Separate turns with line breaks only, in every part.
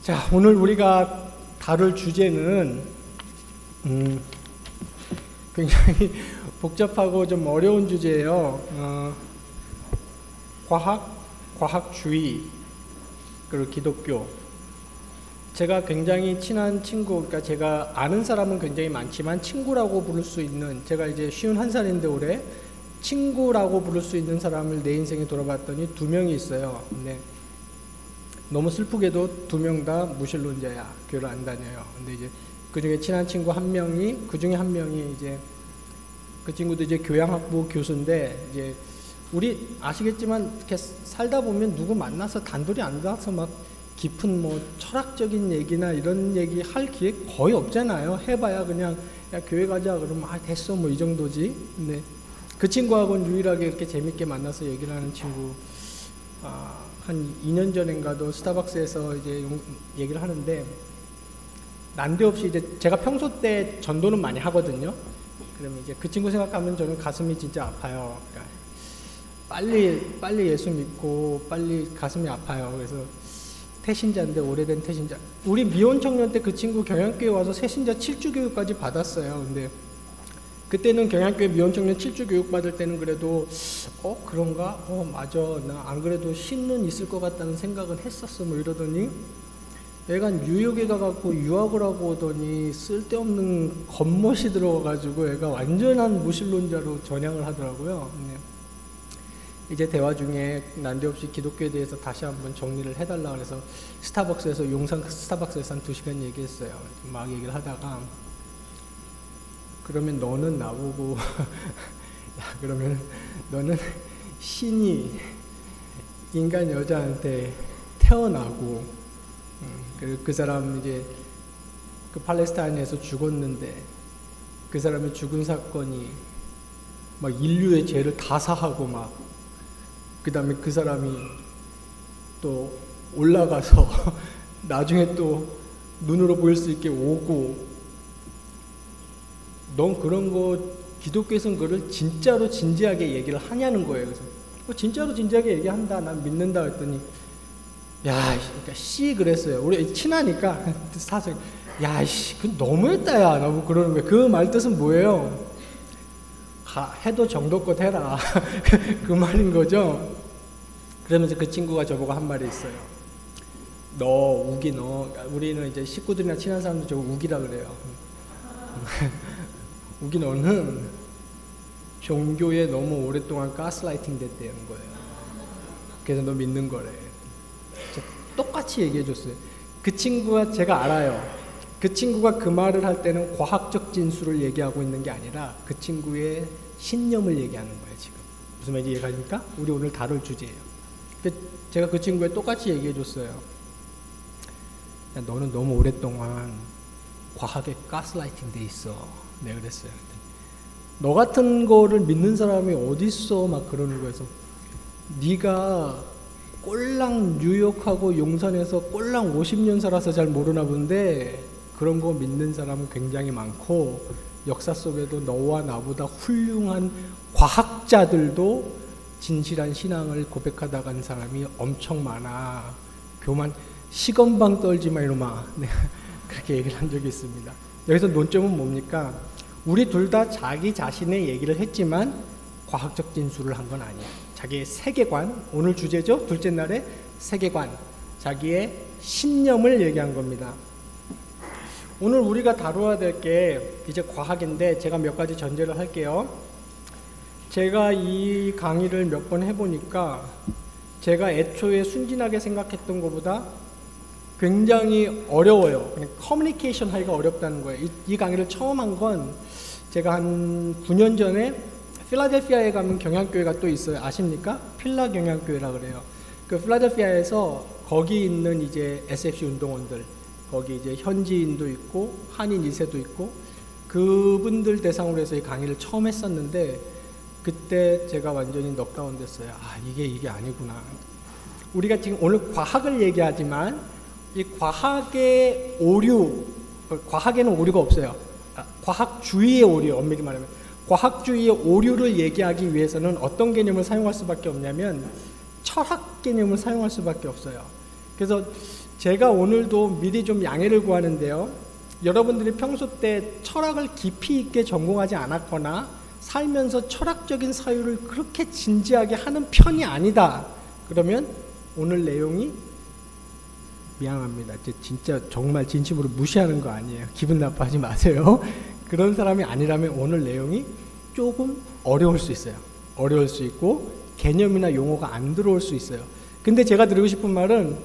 자, 오늘 우리가 다룰 주제는 굉장히 복잡하고 좀 어려운 주제예요. 과학주의, 그리고 기독교. 제가 굉장히 친한 친구, 그러니까 제가 아는 사람은 굉장히 많지만 친구라고 부를 수 있는, 제가 이제 51살인데 올해 친구라고 부를 수 있는 사람을 내 인생에 돌아봤더니 2명이 있어요. 근데 너무 슬프게도 2명 다 무신론자야. 교회를 안 다녀요. 근데 이제 그 중에 친한 친구 그 중에 한 명이 이제 그 친구도 이제 교양학부 교수인데, 이제 우리 아시겠지만 이렇게 살다 보면 누구 만나서 단둘이 앉아서 막 깊은 뭐 철학적인 얘기나 이런 얘기 할 기회 거의 없잖아요. 해봐야 그냥 야 교회 가자 그러면 아 됐어 뭐 이 정도지. 근데 그 친구하고는 유일하게 이렇게 재밌게 만나서 얘기를 하는 친구, 한 2년 전인가도 스타벅스에서 이제 얘기를 하는데, 난데없이 이제 제가 평소 때 전도는 많이 하거든요. 그러면 이제 그 친구 생각하면 저는 가슴이 진짜 아파요. 그러니까 빨리 예수 믿고 빨리 가슴이 아파요. 그래서 태신자인데, 오래된 태신자. 우리 미혼 청년 때 그 친구 경양교회 와서 새신자 7주 교육까지 받았어요. 근데 그때는 경양교회 미혼 청년 7주 교육 받을 때는 그래도 그런가? 맞아. 나 안 그래도 신은 있을 것 같다는 생각은 했었어. 뭐 이러더니 얘가 뉴욕에 가갖고 유학을 하고 오더니 쓸데없는 겉멋이 들어가가지고 얘가 완전한 무신론자로 전향을 하더라고요. 이제 대화 중에 난데없이 기독교에 대해서 다시 한번 정리를 해달라 그래서 스타벅스에서, 용산 스타벅스에서 한 2시간 얘기했어요. 막 얘기를 하다가, 그러면 너는 나보고 야 그러면 너는 신이 인간 여자한테 태어나고 그 사람 이제 그 팔레스타인에서 죽었는데 그 사람의 죽은 사건이 막 인류의 죄를 다 사하고 막 그 다음에 그 사람이 또 올라가서 나중에 또 눈으로 보일 수 있게 오고, 넌 그런 거 기독교에서는 그걸 진짜로 진지하게 얘기를 하냐는 거예요. 그래서 진짜로 진지하게 얘기한다, 난 믿는다 했더니 그러니까 그랬어요. 우리 친하니까 사실 그 너무했다 야 너무 그러는 거예요. 그 말 뜻은 뭐예요? 해도 정도껏 해라 그 말인 거죠. 그러면서 그 친구가 저보고 한 말이 있어요. 우리는 이제 식구들이나 친한 사람들 저거 우기라 그래요. 우기 너는 종교에 너무 오랫동안 가스라이팅 됐다는 거예요. 그래서 너 믿는 거래. 똑같이 얘기해 줬어요. 그 친구가, 제가 알아요. 그 친구가 그 말을 할 때는 과학적 진술을 얘기하고 있는 게 아니라 그 친구의 신념을 얘기하는 거예요. 지금 무슨 말인지 이해가십니까? 우리 오늘 다룰 주제예요. 제가 그 친구에 똑같이 얘기해 줬어요. 야, 너는 너무 오랫동안 과학에 가스라이팅 돼 있어. 내가 그랬어요. 너 같은 거를 믿는 사람이 어디 있어? 막 그러는 거예요. 그래서 네가 꼴랑 뉴욕하고 용산에서 꼴랑 50년 살아서 잘 모르나 본데 그런 거 믿는 사람은 굉장히 많고, 역사 속에도 너와 나보다 훌륭한 과학자들도 진실한 신앙을 고백하다 간 사람이 엄청 많아. 교만 시건방 떨지 마 이놈아. 내가 그렇게 얘기를 한 적이 있습니다. 여기서 논점은 뭡니까? 우리 둘 다 자기 자신의 얘기를 했지만 과학적 진술을 한 건 아니에요. 자기의 세계관, 오늘 주제죠? 둘째 날의 세계관, 자기의 신념을 얘기한 겁니다. 오늘 우리가 다루어야 될 게 이제 과학인데, 제가 몇 가지 전제를 할게요. 제가 이 강의를 몇 번 해보니까 제가 애초에 순진하게 생각했던 것보다 굉장히 어려워요. 커뮤니케이션 하기가 어렵다는 거예요. 이 강의를 처음 한 건 제가 한 9년 전에 필라델피아에 가면 경양교회가 또 있어요. 아십니까? 필라 경양교회라 그래요. 그 필라델피아에서 거기 있는 이제 SFC 운동원들, 거기 이제 현지인도 있고 한인 2세도 있고 그분들 대상으로 해서 이 강의를 처음 했었는데, 그때 제가 완전히 넉다운 됐어요. 이게 아니구나. 우리가 지금 오늘 과학을 얘기하지만 이 과학의 오류, 과학에는 오류가 없어요. 과학주의의 오류, 엄밀히 말하면 과학주의의 오류를 얘기하기 위해서는 어떤 개념을 사용할 수밖에 없냐면 철학 개념을 사용할 수밖에 없어요. 그래서 제가 오늘도 미리 좀 양해를 구하는데요. 여러분들이 평소 때 철학을 깊이 있게 전공하지 않았거나 살면서 철학적인 사유를 그렇게 진지하게 하는 편이 아니다. 그러면 오늘 내용이 미안합니다. 진짜 정말 진심으로 무시하는 거 아니에요. 기분 나빠하지 마세요. 그런 사람이 아니라면 오늘 내용이 조금 어려울 수 있어요. 어려울 수 있고 개념이나 용어가 안 들어올 수 있어요. 근데 제가 드리고 싶은 말은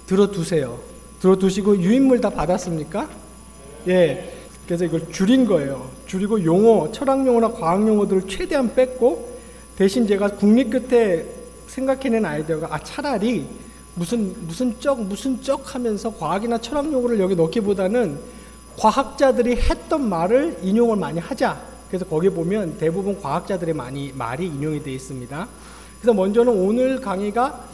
들어두세요. 들어두시고 유인물 다 받았습니까? 예. 그래서 이걸 줄인 거예요. 줄이고 용어, 철학 용어나 과학 용어들을 최대한 뺐고 대신 제가 국립 끝에 생각해낸 아이디어가 차라리 무슨 쩍 하면서 과학이나 철학 용어를 여기 넣기보다는 과학자들이 했던 말을 인용을 많이 하자. 그래서 거기 보면 대부분 과학자들의 말이 인용이 되어 있습니다. 그래서 먼저는 오늘 강의가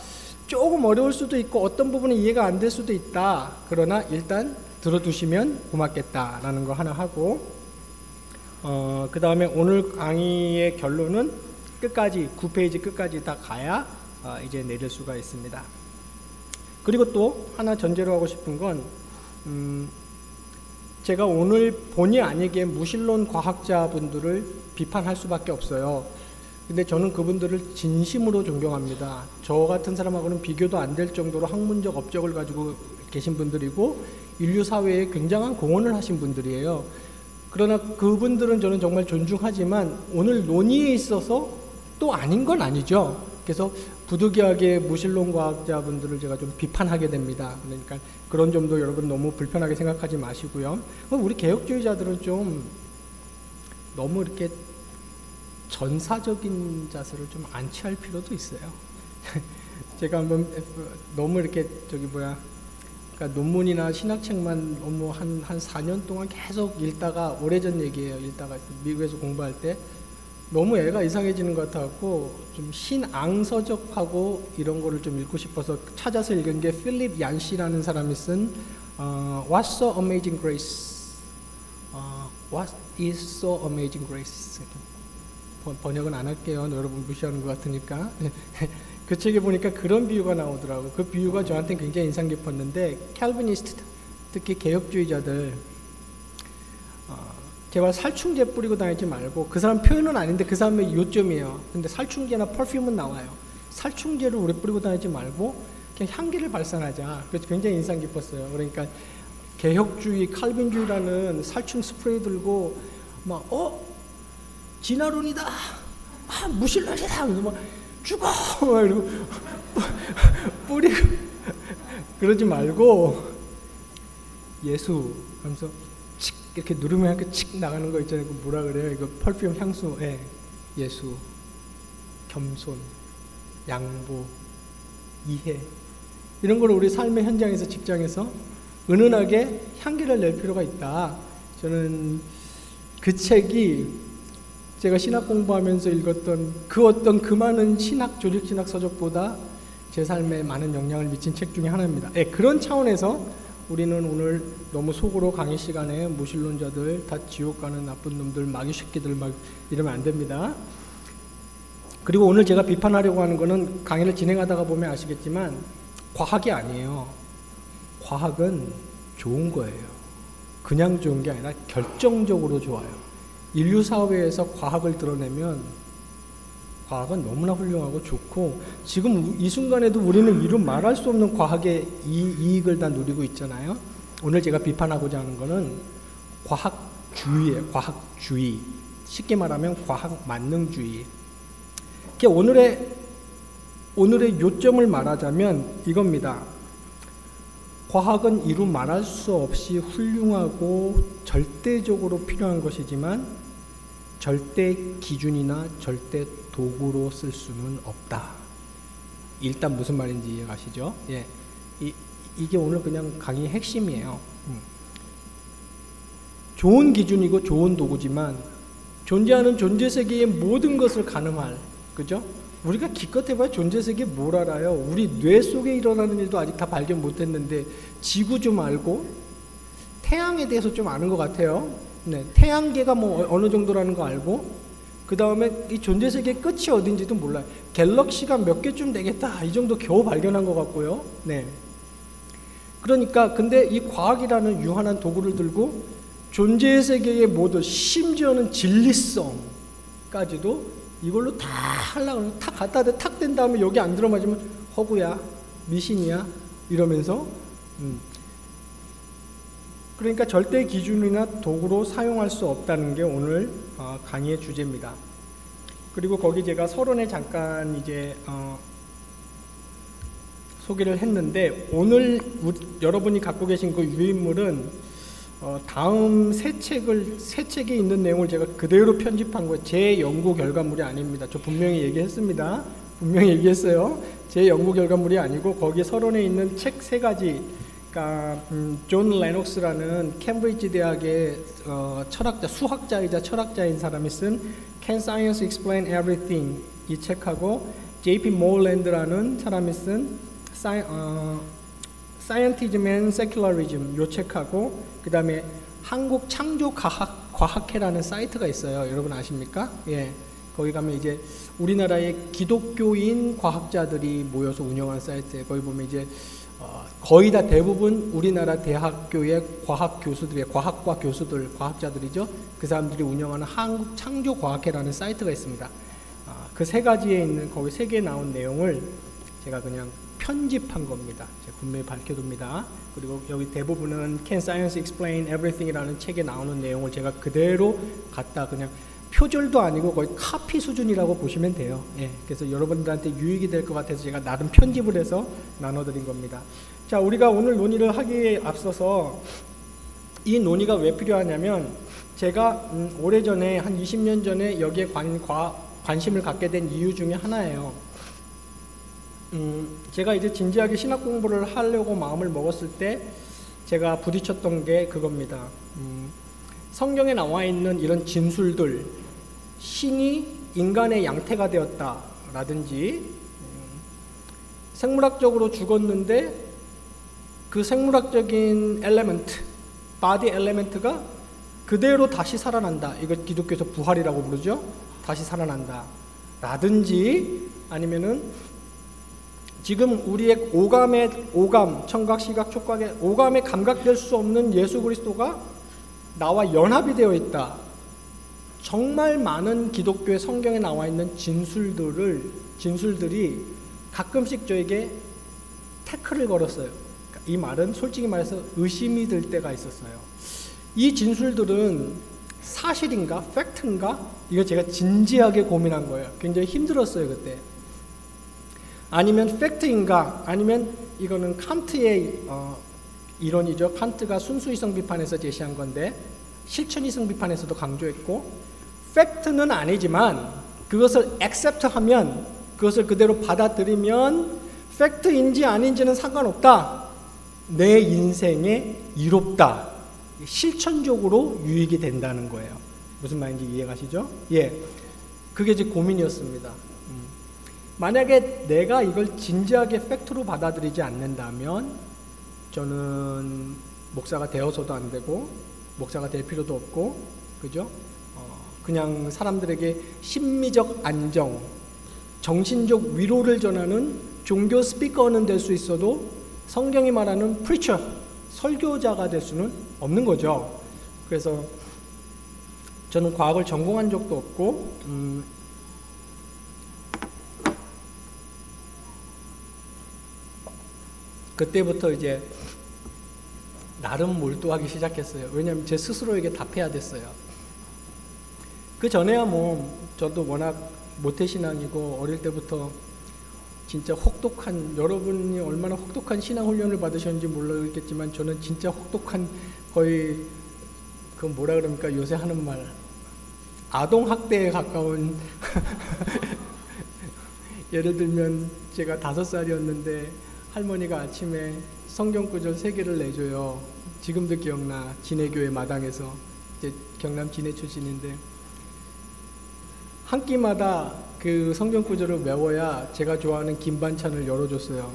조금 어려울 수도 있고 어떤 부분은 이해가 안 될 수도 있다. 그러나 일단 들어두시면 고맙겠다라는 거 하나 하고 그 다음에 오늘 강의의 결론은 끝까지 9페이지 끝까지 다 가야 이제 내릴 수가 있습니다. 그리고 또 하나 전제로 하고 싶은 건 제가 오늘 본의 아니게 무신론 과학자분들을 비판할 수밖에 없어요. 근데 저는 그분들을 진심으로 존경합니다. 저 같은 사람하고는 비교도 안 될 정도로 학문적 업적을 가지고 계신 분들이고 인류 사회에 굉장한 공헌을 하신 분들이에요. 그러나 그분들은 저는 정말 존중하지만 오늘 논의에 있어서 또 아닌 건 아니죠. 그래서 부득이하게 무신론 과학자분들을 제가 좀 비판하게 됩니다. 그러니까 그런 점도 여러분 너무 불편하게 생각하지 마시고요. 우리 개혁주의자들은 좀 너무 이렇게 전사적인 자세를 좀 안 취할 필요도 있어요. 제가 한번 너무 이렇게 그러니까 논문이나 신학책만 너무 한 4년 동안 계속 읽다가 오래전 얘기예요. 읽다가 미국에서 공부할 때 너무 애가 이상해지는 것 같아갖고 좀 신앙서적하고 이런 거를 좀 읽고 싶어서 찾아서 읽은 게 필립 얀시라는 사람이 쓴 What's so amazing grace? What is so amazing grace? 번역은 안 할게요. 여러분 무시하는 것 같으니까. 그 책에 보니까 그런 비유가 나오더라고. 그 비유가 저한테 굉장히 인상 깊었는데 캘비니스트, 특히 개혁주의자들 제발 살충제 뿌리고 다니지 말고, 그 사람 표현은 아닌데 그 사람의 요점이에요. 근데 살충제나 퍼퓸은 나와요. 살충제를 우리 뿌리고 다니지 말고 그냥 향기를 발산하자. 그래서 굉장히 인상 깊었어요. 그러니까 개혁주의, 칼빈주의라는 살충 스프레이 들고 막 진화론이다, 무신론이다, 막 죽어, 이러고 뿌리고 그러지 말고 예수 하면서 칙 이렇게 누르면 이렇게 칙 나가는 거 있잖아요. 뭐라 그래요? 이거 펄퓸 향수. 예. 예수, 겸손, 양보, 이해, 이런 걸 우리 삶의 현장에서, 직장에서 은은하게 향기를 낼 필요가 있다. 저는 그 책이 제가 신학 공부하면서 읽었던 그 많은 조직신학 서적보다 제 삶에 많은 영향을 미친 책 중에 하나입니다. 그런 차원에서 우리는 오늘 너무 속으로 강의 시간에 무신론자들 다 지옥 가는 나쁜 놈들, 마귀 새끼들 막 이러면 안 됩니다. 그리고 오늘 제가 비판하려고 하는 거는 강의를 진행하다가 보면 아시겠지만 과학이 아니에요. 과학은 좋은 거예요. 그냥 좋은 게 아니라 결정적으로 좋아요. 인류 사회에서 과학을 드러내면 과학은 너무나 훌륭하고 좋고, 지금 이 순간에도 우리는 이루 말할 수 없는 과학의 이익을 다 누리고 있잖아요. 오늘 제가 비판하고자 하는 거는 과학주의예요. 과학주의. 쉽게 말하면 과학 만능주의. 오늘의 요점을 말하자면 이겁니다. 과학은 이루 말할 수 없이 훌륭하고 절대적으로 필요한 것이지만 절대 기준이나 절대 도구로 쓸 수는 없다. 일단 무슨 말인지 이해가시죠? 예, 이게 오늘 그냥 강의의 핵심이에요. 좋은 기준이고 좋은 도구지만 존재하는 존재세계의 모든 것을 가늠할, 그죠? 우리가 기껏 해봐야 존재세계에 뭘 알아요? 우리 뇌 속에 일어나는 일도 아직 다 발견 못했는데 지구 좀 알고 태양에 대해서 좀 아는 것 같아요. 네, 태양계가 뭐 어느 정도라는 거 알고, 그 다음에 이 존재세계의 끝이 어딘지도 몰라요. 갤럭시가 몇 개쯤 되겠다, 이 정도 겨우 발견한 것 같고요. 네. 그러니까 근데 이 과학이라는 유한한 도구를 들고 존재의 세계의 모든, 심지어는 진리성까지도 이걸로 다 하려고 탁 갖다 대 탁 된 다음에 여기 안 들어맞으면 허구야, 미신이야 이러면서 그러니까 절대 기준이나 도구로 사용할 수 없다는 게 오늘 강의의 주제입니다. 그리고 거기 제가 서론에 잠깐 이제 소개를 했는데 오늘 여러분이 갖고 계신 그 유인물은 다음 세 책에 있는 내용을 제가 그대로 편집한 거예요. 제 연구 결과물이 아닙니다. 저 분명히 얘기했습니다. 분명히 얘기했어요. 제 연구 결과물이 아니고 거기 서론에 있는 책 세 가지, 그러니까 존 레녹스라는 캠브리지 대학의 철학자, 수학자이자 철학자인 사람이 쓴 Can Science Explain Everything 이 책하고 J.P. 몰랜드라는 사람이 쓴 Scientism and Secularism 요 책하고 그 다음에 한국 창조 과학회라는 사이트가 있어요. 여러분 아십니까? 예. 거기 가면 이제 우리나라의 기독교인 과학자들이 모여서 운영한 사이트에 거기 보면 이제 거의 다 대부분 우리나라 대학교의 과학 교수들의 과학과 교수들, 과학자들이죠. 그 사람들이 운영하는 한국 창조 과학회라는 사이트가 있습니다. 그 세 가지에 있는 거기 세 개에 나온 내용을 제가 그냥 편집한 겁니다. 제가 분명히 밝혀둡니다. 그리고 여기 대부분은 Can Science Explain Everything이라는 책에 나오는 내용을 제가 그대로 갖다 그냥 표절도 아니고 거의 카피 수준이라고 보시면 돼요. 예, 그래서 여러분들한테 유익이 될 것 같아서 제가 나름 편집을 해서 나눠드린 겁니다. 자, 우리가 오늘 논의를 하기에 앞서서 이 논의가 왜 필요하냐면 제가 오래전에 한 20년 전에 여기에 관심을 갖게 된 이유 중에 하나예요. 제가 이제 진지하게 신학 공부를 하려고 마음을 먹었을 때 제가 부딪혔던 게 그겁니다. 성경에 나와 있는 이런 진술들, 신이 인간의 양태가 되었다라든지 생물학적으로 죽었는데 그 생물학적인 엘레멘트, 바디 엘레멘트가 그대로 다시 살아난다. 이걸 기독교에서 부활이라고 부르죠. 다시 살아난다. 라든지 아니면은 지금 우리의 오감, 청각, 시각, 촉각의 오감에 감각될 수 없는 예수 그리스도가 나와 연합이 되어 있다. 정말 많은 기독교의 성경에 나와 있는 진술들이 가끔씩 저에게 태클을 걸었어요. 이 말은 솔직히 말해서 의심이 들 때가 있었어요. 이 진술들은 사실인가? 팩트인가? 이거 제가 진지하게 고민한 거예요. 굉장히 힘들었어요, 그때. 아니면 팩트인가? 아니면 이거는 칸트의 이론이죠. 칸트가 순수이성 비판에서 제시한 건데 실천이성 비판에서도 강조했고 팩트는 아니지만 그것을 액셉트하면 그것을 그대로 받아들이면 팩트인지 아닌지는 상관없다. 내 인생에 이롭다. 실천적으로 유익이 된다는 거예요. 무슨 말인지 이해가시죠? 예, 그게 제 고민이었습니다. 만약에 내가 이걸 진지하게 팩트로 받아들이지 않는다면 저는 목사가 되어서도 안 되고 목사가 될 필요도 없고, 그죠? 그냥 사람들에게 심미적 안정, 정신적 위로를 전하는 종교 스피커는 될 수 있어도 성경이 말하는 프리처, 설교자가 될 수는 없는 거죠. 그래서 저는 과학을 전공한 적도 없고 그때부터 이제 나름 몰두하기 시작했어요. 왜냐하면 제 스스로에게 답해야 됐어요. 그 전에야 뭐 저도 워낙 모태신앙이고 어릴 때부터 진짜 혹독한, 여러분이 얼마나 혹독한 신앙 훈련을 받으셨는지 모르겠지만 저는 진짜 혹독한, 거의 그 뭐라 그럽니까 요새 하는 말, 아동학대에 가까운 예를 들면 제가 5살이었는데 할머니가 아침에 성경구절 3개를 내줘요. 지금도 기억나. 진해교회 마당에서, 이제 경남 진해 출신인데 한 끼마다 그 성경구절을 외워야 제가 좋아하는 김 반찬을 열어줬어요.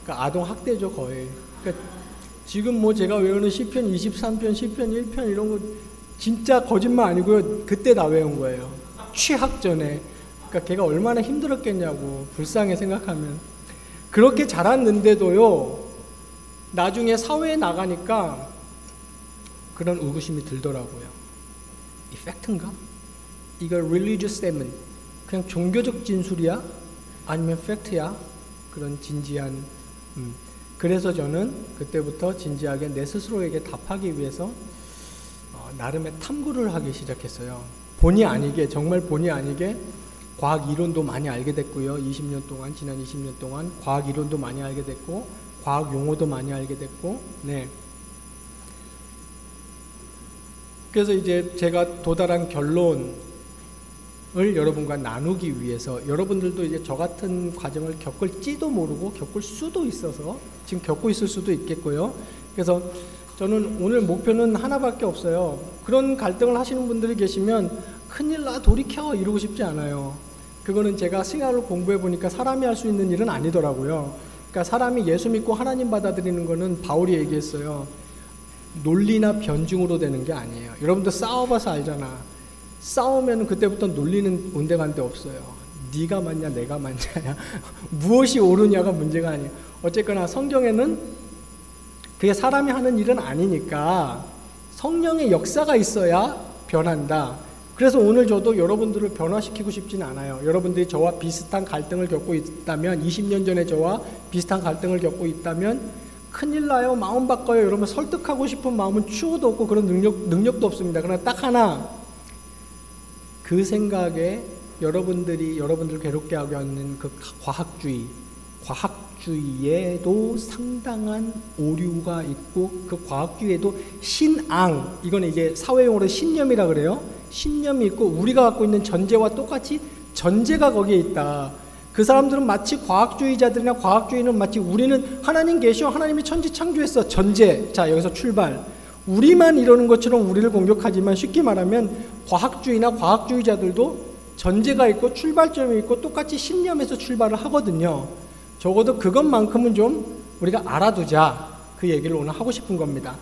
그러니까 아동학대죠 거의. 그러니까 지금 뭐 제가 외우는 시편 23편, 시편 1편 이런 거 진짜 거짓말 아니고요. 그때 다 외운 거예요. 취학 전에. 그러니까 걔가 얼마나 힘들었겠냐고, 불쌍해 생각하면. 그렇게 자랐는데도요, 나중에 사회에 나가니까 그런 의구심이 들더라고요. 이 팩트인가? 이거 religious statement, 그냥 종교적 진술이야? 아니면 팩트야? 그런 진지한 그래서 저는 그때부터 진지하게 내 스스로에게 답하기 위해서 나름의 탐구를 하기 시작했어요. 본의 아니게, 정말 본의 아니게 과학 이론도 많이 알게 됐고요. 20년 동안, 지난 20년 동안 과학 이론도 많이 알게 됐고 과학 용어도 많이 알게 됐고, 네. 그래서 이제 제가 도달한 결론을 여러분과 나누기 위해서, 여러분들도 이제 저 같은 과정을 겪을지도 모르고 겪을 수도 있어서 지금 겪고 있을 수도 있겠고요. 그래서 저는 오늘 목표는 하나밖에 없어요. 그런 갈등을 하시는 분들이 계시면 큰일 나, 돌이켜 이러고 싶지 않아요. 그거는 제가 신학을 공부해 보니까 사람이 할 수 있는 일은 아니더라고요. 그러니까 사람이 예수 믿고 하나님 받아들이는 거는 바울이 얘기했어요. 논리나 변증으로 되는 게 아니에요. 여러분들 싸워봐서 알잖아. 싸우면 그때부터 논리는 온데간데 없어요. 네가 맞냐 내가 맞냐야 무엇이 옳으냐가 문제가 아니에요. 어쨌거나 성경에는 그게 사람이 하는 일은 아니니까 성령의 역사가 있어야 변한다. 그래서 오늘 저도 여러분들을 변화시키고 싶진 않아요. 여러분들이 저와 비슷한 갈등을 겪고 있다면, 20년 전에 저와 비슷한 갈등을 겪고 있다면 큰일 나요, 마음 바꿔요 이러면 설득하고 싶은 마음은 추호도 없고 그런 능력도 없습니다. 그러나 딱 하나, 그 생각에 여러분들을 괴롭게 하고 있는 그 과학주의에도 상당한 오류가 있고, 그 과학주의에도 신앙, 이건 이제 사회용어로 신념이라 그래요. 신념이 있고 우리가 갖고 있는 전제와 똑같이 전제가 거기에 있다. 그 사람들은 마치 과학주의자들이나 과학주의는 마치 우리는 하나님 계셔, 하나님이 천지 창조했어, 전제. 자, 여기서 출발. 우리만 이러는 것처럼 우리를 공격하지만, 쉽게 말하면 과학주의나 과학주의자들도 전제가 있고 출발점이 있고 똑같이 신념에서 출발을 하거든요. 적어도 그것만큼은 좀 우리가 알아두자, 그 얘기를 오늘 하고 싶은 겁니다.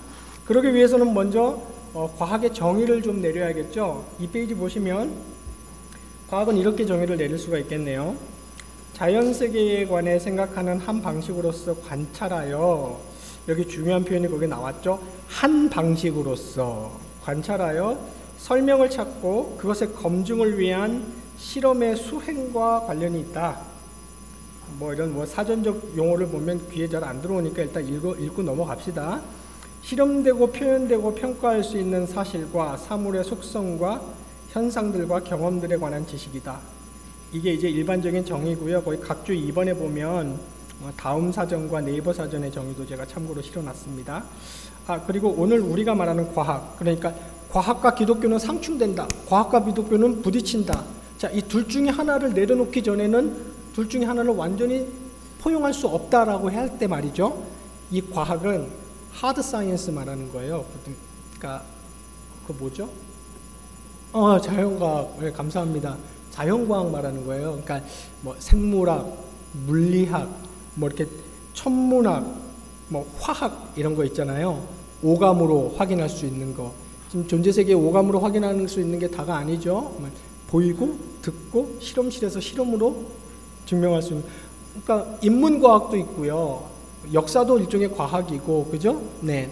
그러기 위해서는 먼저 과학의 정의를 좀 내려야겠죠. 이 페이지 보시면 과학은 이렇게 정의를 내릴 수가 있겠네요. 자연세계에 관해 생각하는 한 방식으로서 관찰하여, 여기 중요한 표현이 거기 나왔죠. 한 방식으로서 관찰하여 설명을 찾고 그것의 검증을 위한 실험의 수행과 관련이 있다. 이런 사전적 용어를 보면 귀에 잘 안 들어오니까 일단 읽고 넘어갑시다. 실험되고 표현되고 평가할 수 있는 사실과 사물의 속성과 현상들과 경험들에 관한 지식이다. 이게 이제 일반적인 정의고요. 거기 각주 2번에 보면 다음 사전과 네이버 사전의 정의도 제가 참고로 실어놨습니다. 그리고 오늘 우리가 말하는 과학, 그러니까 과학과 기독교는 상충된다, 과학과 기독교는 부딪힌다. 자, 이 둘 중에 하나를 내려놓기 전에는 둘 중에 하나를 완전히 포용할 수 없다라고 할 때 말이죠. 이 과학은 하드 사이언스 말하는 거예요. 그러니까 그 뭐죠? 자연과학. 네, 감사합니다. 자연과학 말하는 거예요. 그러니까 생물학, 물리학, 이렇게 천문학, 화학 이런 거 있잖아요. 오감으로 확인할 수 있는 거. 지금 존재 세계에 오감으로 확인할 수 있는 게 다가 아니죠. 보이고 듣고 실험실에서 실험으로 증명할 수 있는. 그러니까 인문과학도 있고요. 역사도 일종의 과학이고, 그죠? 네.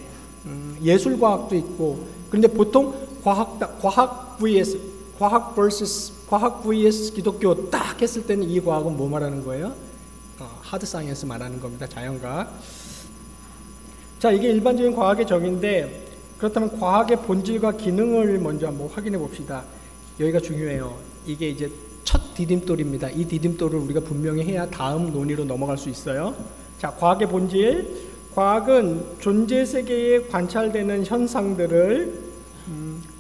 예술과학도 있고. 그런데 보통 과학 vs 기독교 딱 했을 때는 이 과학은 뭐 말하는 거예요? 하드 사이언스 말하는 겁니다. 자연과학. 자, 이게 일반적인 과학의 정의인데, 그렇다면 과학의 본질과 기능을 먼저 한번 확인해 봅시다. 여기가 중요해요. 이게 이제 첫 디딤돌입니다. 이 디딤돌을 우리가 분명히 해야 다음 논의로 넘어갈 수 있어요. 자, 과학의 본질. 과학은 존재 세계에 관찰되는 현상들을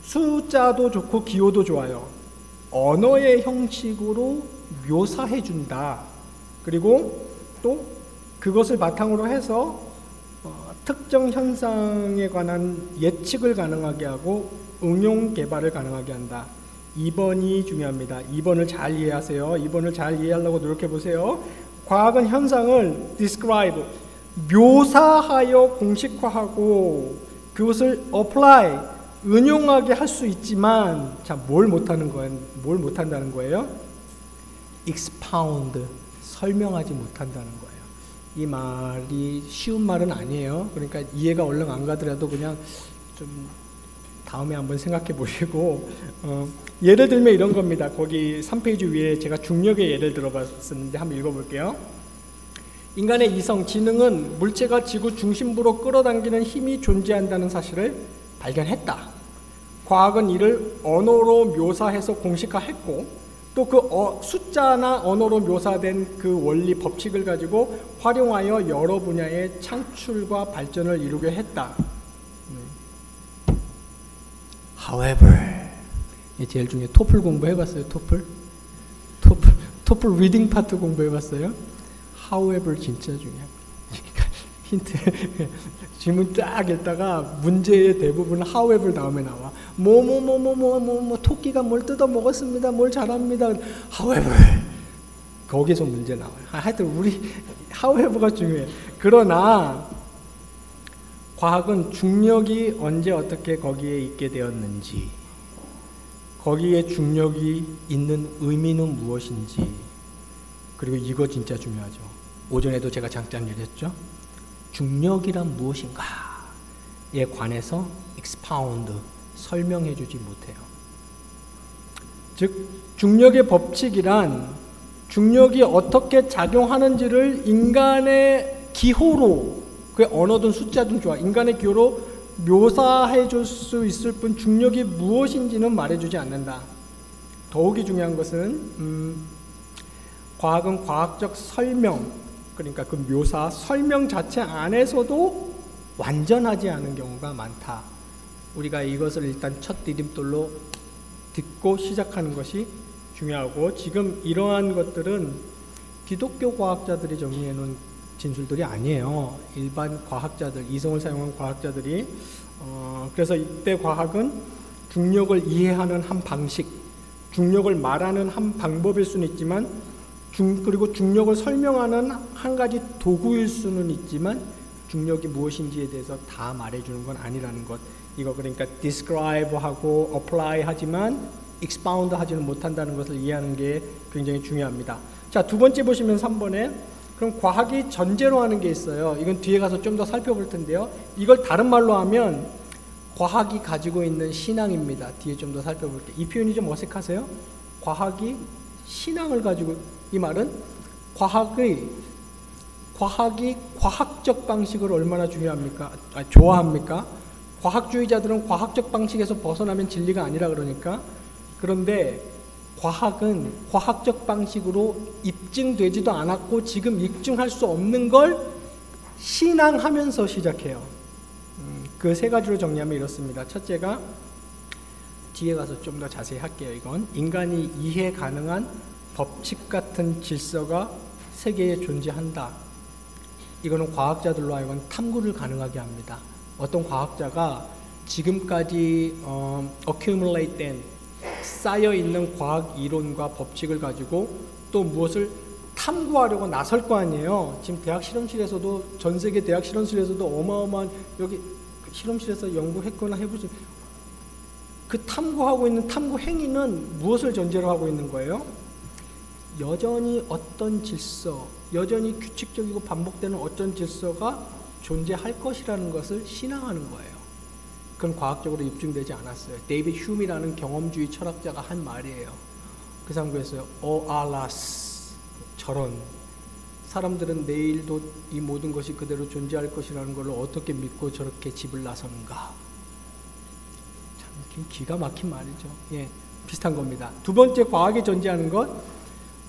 숫자도 좋고 기호도 좋아요. 언어의 형식으로 묘사해 준다. 그리고 또 그것을 바탕으로 해서 특정 현상에 관한 예측을 가능하게 하고 응용 개발을 가능하게 한다. 2번이 중요합니다. 2번을 잘 이해하세요. 2번을 잘 이해하려고 노력해 보세요. 과학은 현상을 describe, 묘사하여 공식화하고 그것을 apply, 응용하게 할 수 있지만, 자, 뭘 못한다는 거예요? expound, 설명하지 못한다는 거예요. 이 말이 쉬운 말은 아니에요. 그러니까 이해가 얼른 안 가더라도 그냥 좀 다음에 한번 생각해 보시고, 예를 들면 이런 겁니다. 거기 3페이지 위에 제가 중력의 예를 들어봤었는데 한번 읽어볼게요. 인간의 이성, 지능은 물체가 지구 중심부로 끌어당기는 힘이 존재한다는 사실을 발견했다. 과학은 이를 언어로 묘사해서 공식화했고, 또 그 숫자나 언어로 묘사된 그 원리 법칙을 가지고 활용하여 여러 분야의 창출과 발전을 이루게 했다. However, 제일 중요해. 토플 공부해봤어요? 토플 리딩 파트 공부해봤어요? However 진짜 중요해. 힌트. 질문 딱 읽다가 문제의 대부분 however 다음에 나와. 토끼가 뭘 뜯어 먹었습니다. 뭘 잘합니다. however. 거기서 문제 나와요. 하여튼 우리 however가 중요해. 그러나 과학은 중력이 언제 어떻게 거기에 있게 되었는지, 거기에 중력이 있는 의미는 무엇인지, 그리고 이거 진짜 중요하죠. 오전에도 제가 잠깐 얘기했죠. 중력이란 무엇인가에 관해서 expound, 설명해 주지 못해요. 즉 중력의 법칙이란 중력이 어떻게 작용하는지를 인간의 기호로, 그 언어든 숫자든 좋아, 인간의 기호로 묘사해 줄 수 있을 뿐 중력이 무엇인지는 말해주지 않는다. 더욱이 중요한 것은 과학은 과학적 설명, 그러니까 그 묘사, 설명 자체 안에서도 완전하지 않은 경우가 많다. 우리가 이것을 일단 첫 디딤돌로 듣고 시작하는 것이 중요하고, 지금 이러한 것들은 기독교 과학자들이 정리해 놓은 진술들이 아니에요. 일반 과학자들, 이성을 사용한 과학자들이 그래서 이때 과학은 중력을 이해하는 한 방식, 중력을 말하는 한 방법일 수는 있지만 그리고 중력을 설명하는 한 가지 도구일 수는 있지만 중력이 무엇인지에 대해서 다 말해주는 건 아니라는 것. 이거 그러니까 describe하고 apply 하지만 expound 하지는 못한다는 것을 이해하는 게 굉장히 중요합니다. 자, 두 번째 보시면 3번에 그럼 과학이 전제로 하는 게 있어요. 이건 뒤에 가서 좀 더 살펴볼 텐데요. 이걸 다른 말로 하면 과학이 가지고 있는 신앙입니다. 뒤에 좀 더 살펴볼게요. 이 표현이 좀 어색하세요? 과학이 신앙을 가지고, 이 말은 과학이 과학적 방식을 얼마나 좋아합니까? 과학주의자들은 과학적 방식에서 벗어나면 진리가 아니라 그러니까. 그런데 과학은 과학적 방식으로 입증되지도 않았고 지금 입증할 수 없는 걸 신앙하면서 시작해요. 그 세 가지로 정리하면 이렇습니다. 첫째가, 뒤에 가서 좀 더 자세히 할게요. 이건 인간이 이해 가능한 법칙 같은 질서가 세계에 존재한다. 이거는 과학자들로 하여금 탐구를 가능하게 합니다. 어떤 과학자가 지금까지 accumulate 된, 쌓여있는 과학 이론과 법칙을 가지고 또 무엇을 탐구하려고 나설 거 아니에요. 지금 대학 실험실에서도, 전 세계 대학 실험실에서도 어마어마한, 여기 실험실에서 연구했거나 해보지, 그 탐구하고 있는 탐구 행위는 무엇을 전제로 하고 있는 거예요? 여전히 어떤 질서, 여전히 규칙적이고 반복되는 어떤 질서가 존재할 것이라는 것을 신앙하는 거예요. 그건 과학적으로 입증되지 않았어요. 데이비드 휴미라는 경험주의 철학자가 한 말이에요. 그 사람 그랬어요. 알라스, 저런 사람들은 내일도 이 모든 것이 그대로 존재할 것이라는 걸 어떻게 믿고 저렇게 집을 나서는가. 참 기가 막힌 말이죠. 예, 비슷한 겁니다. 두 번째, 과학이 존재하는 것,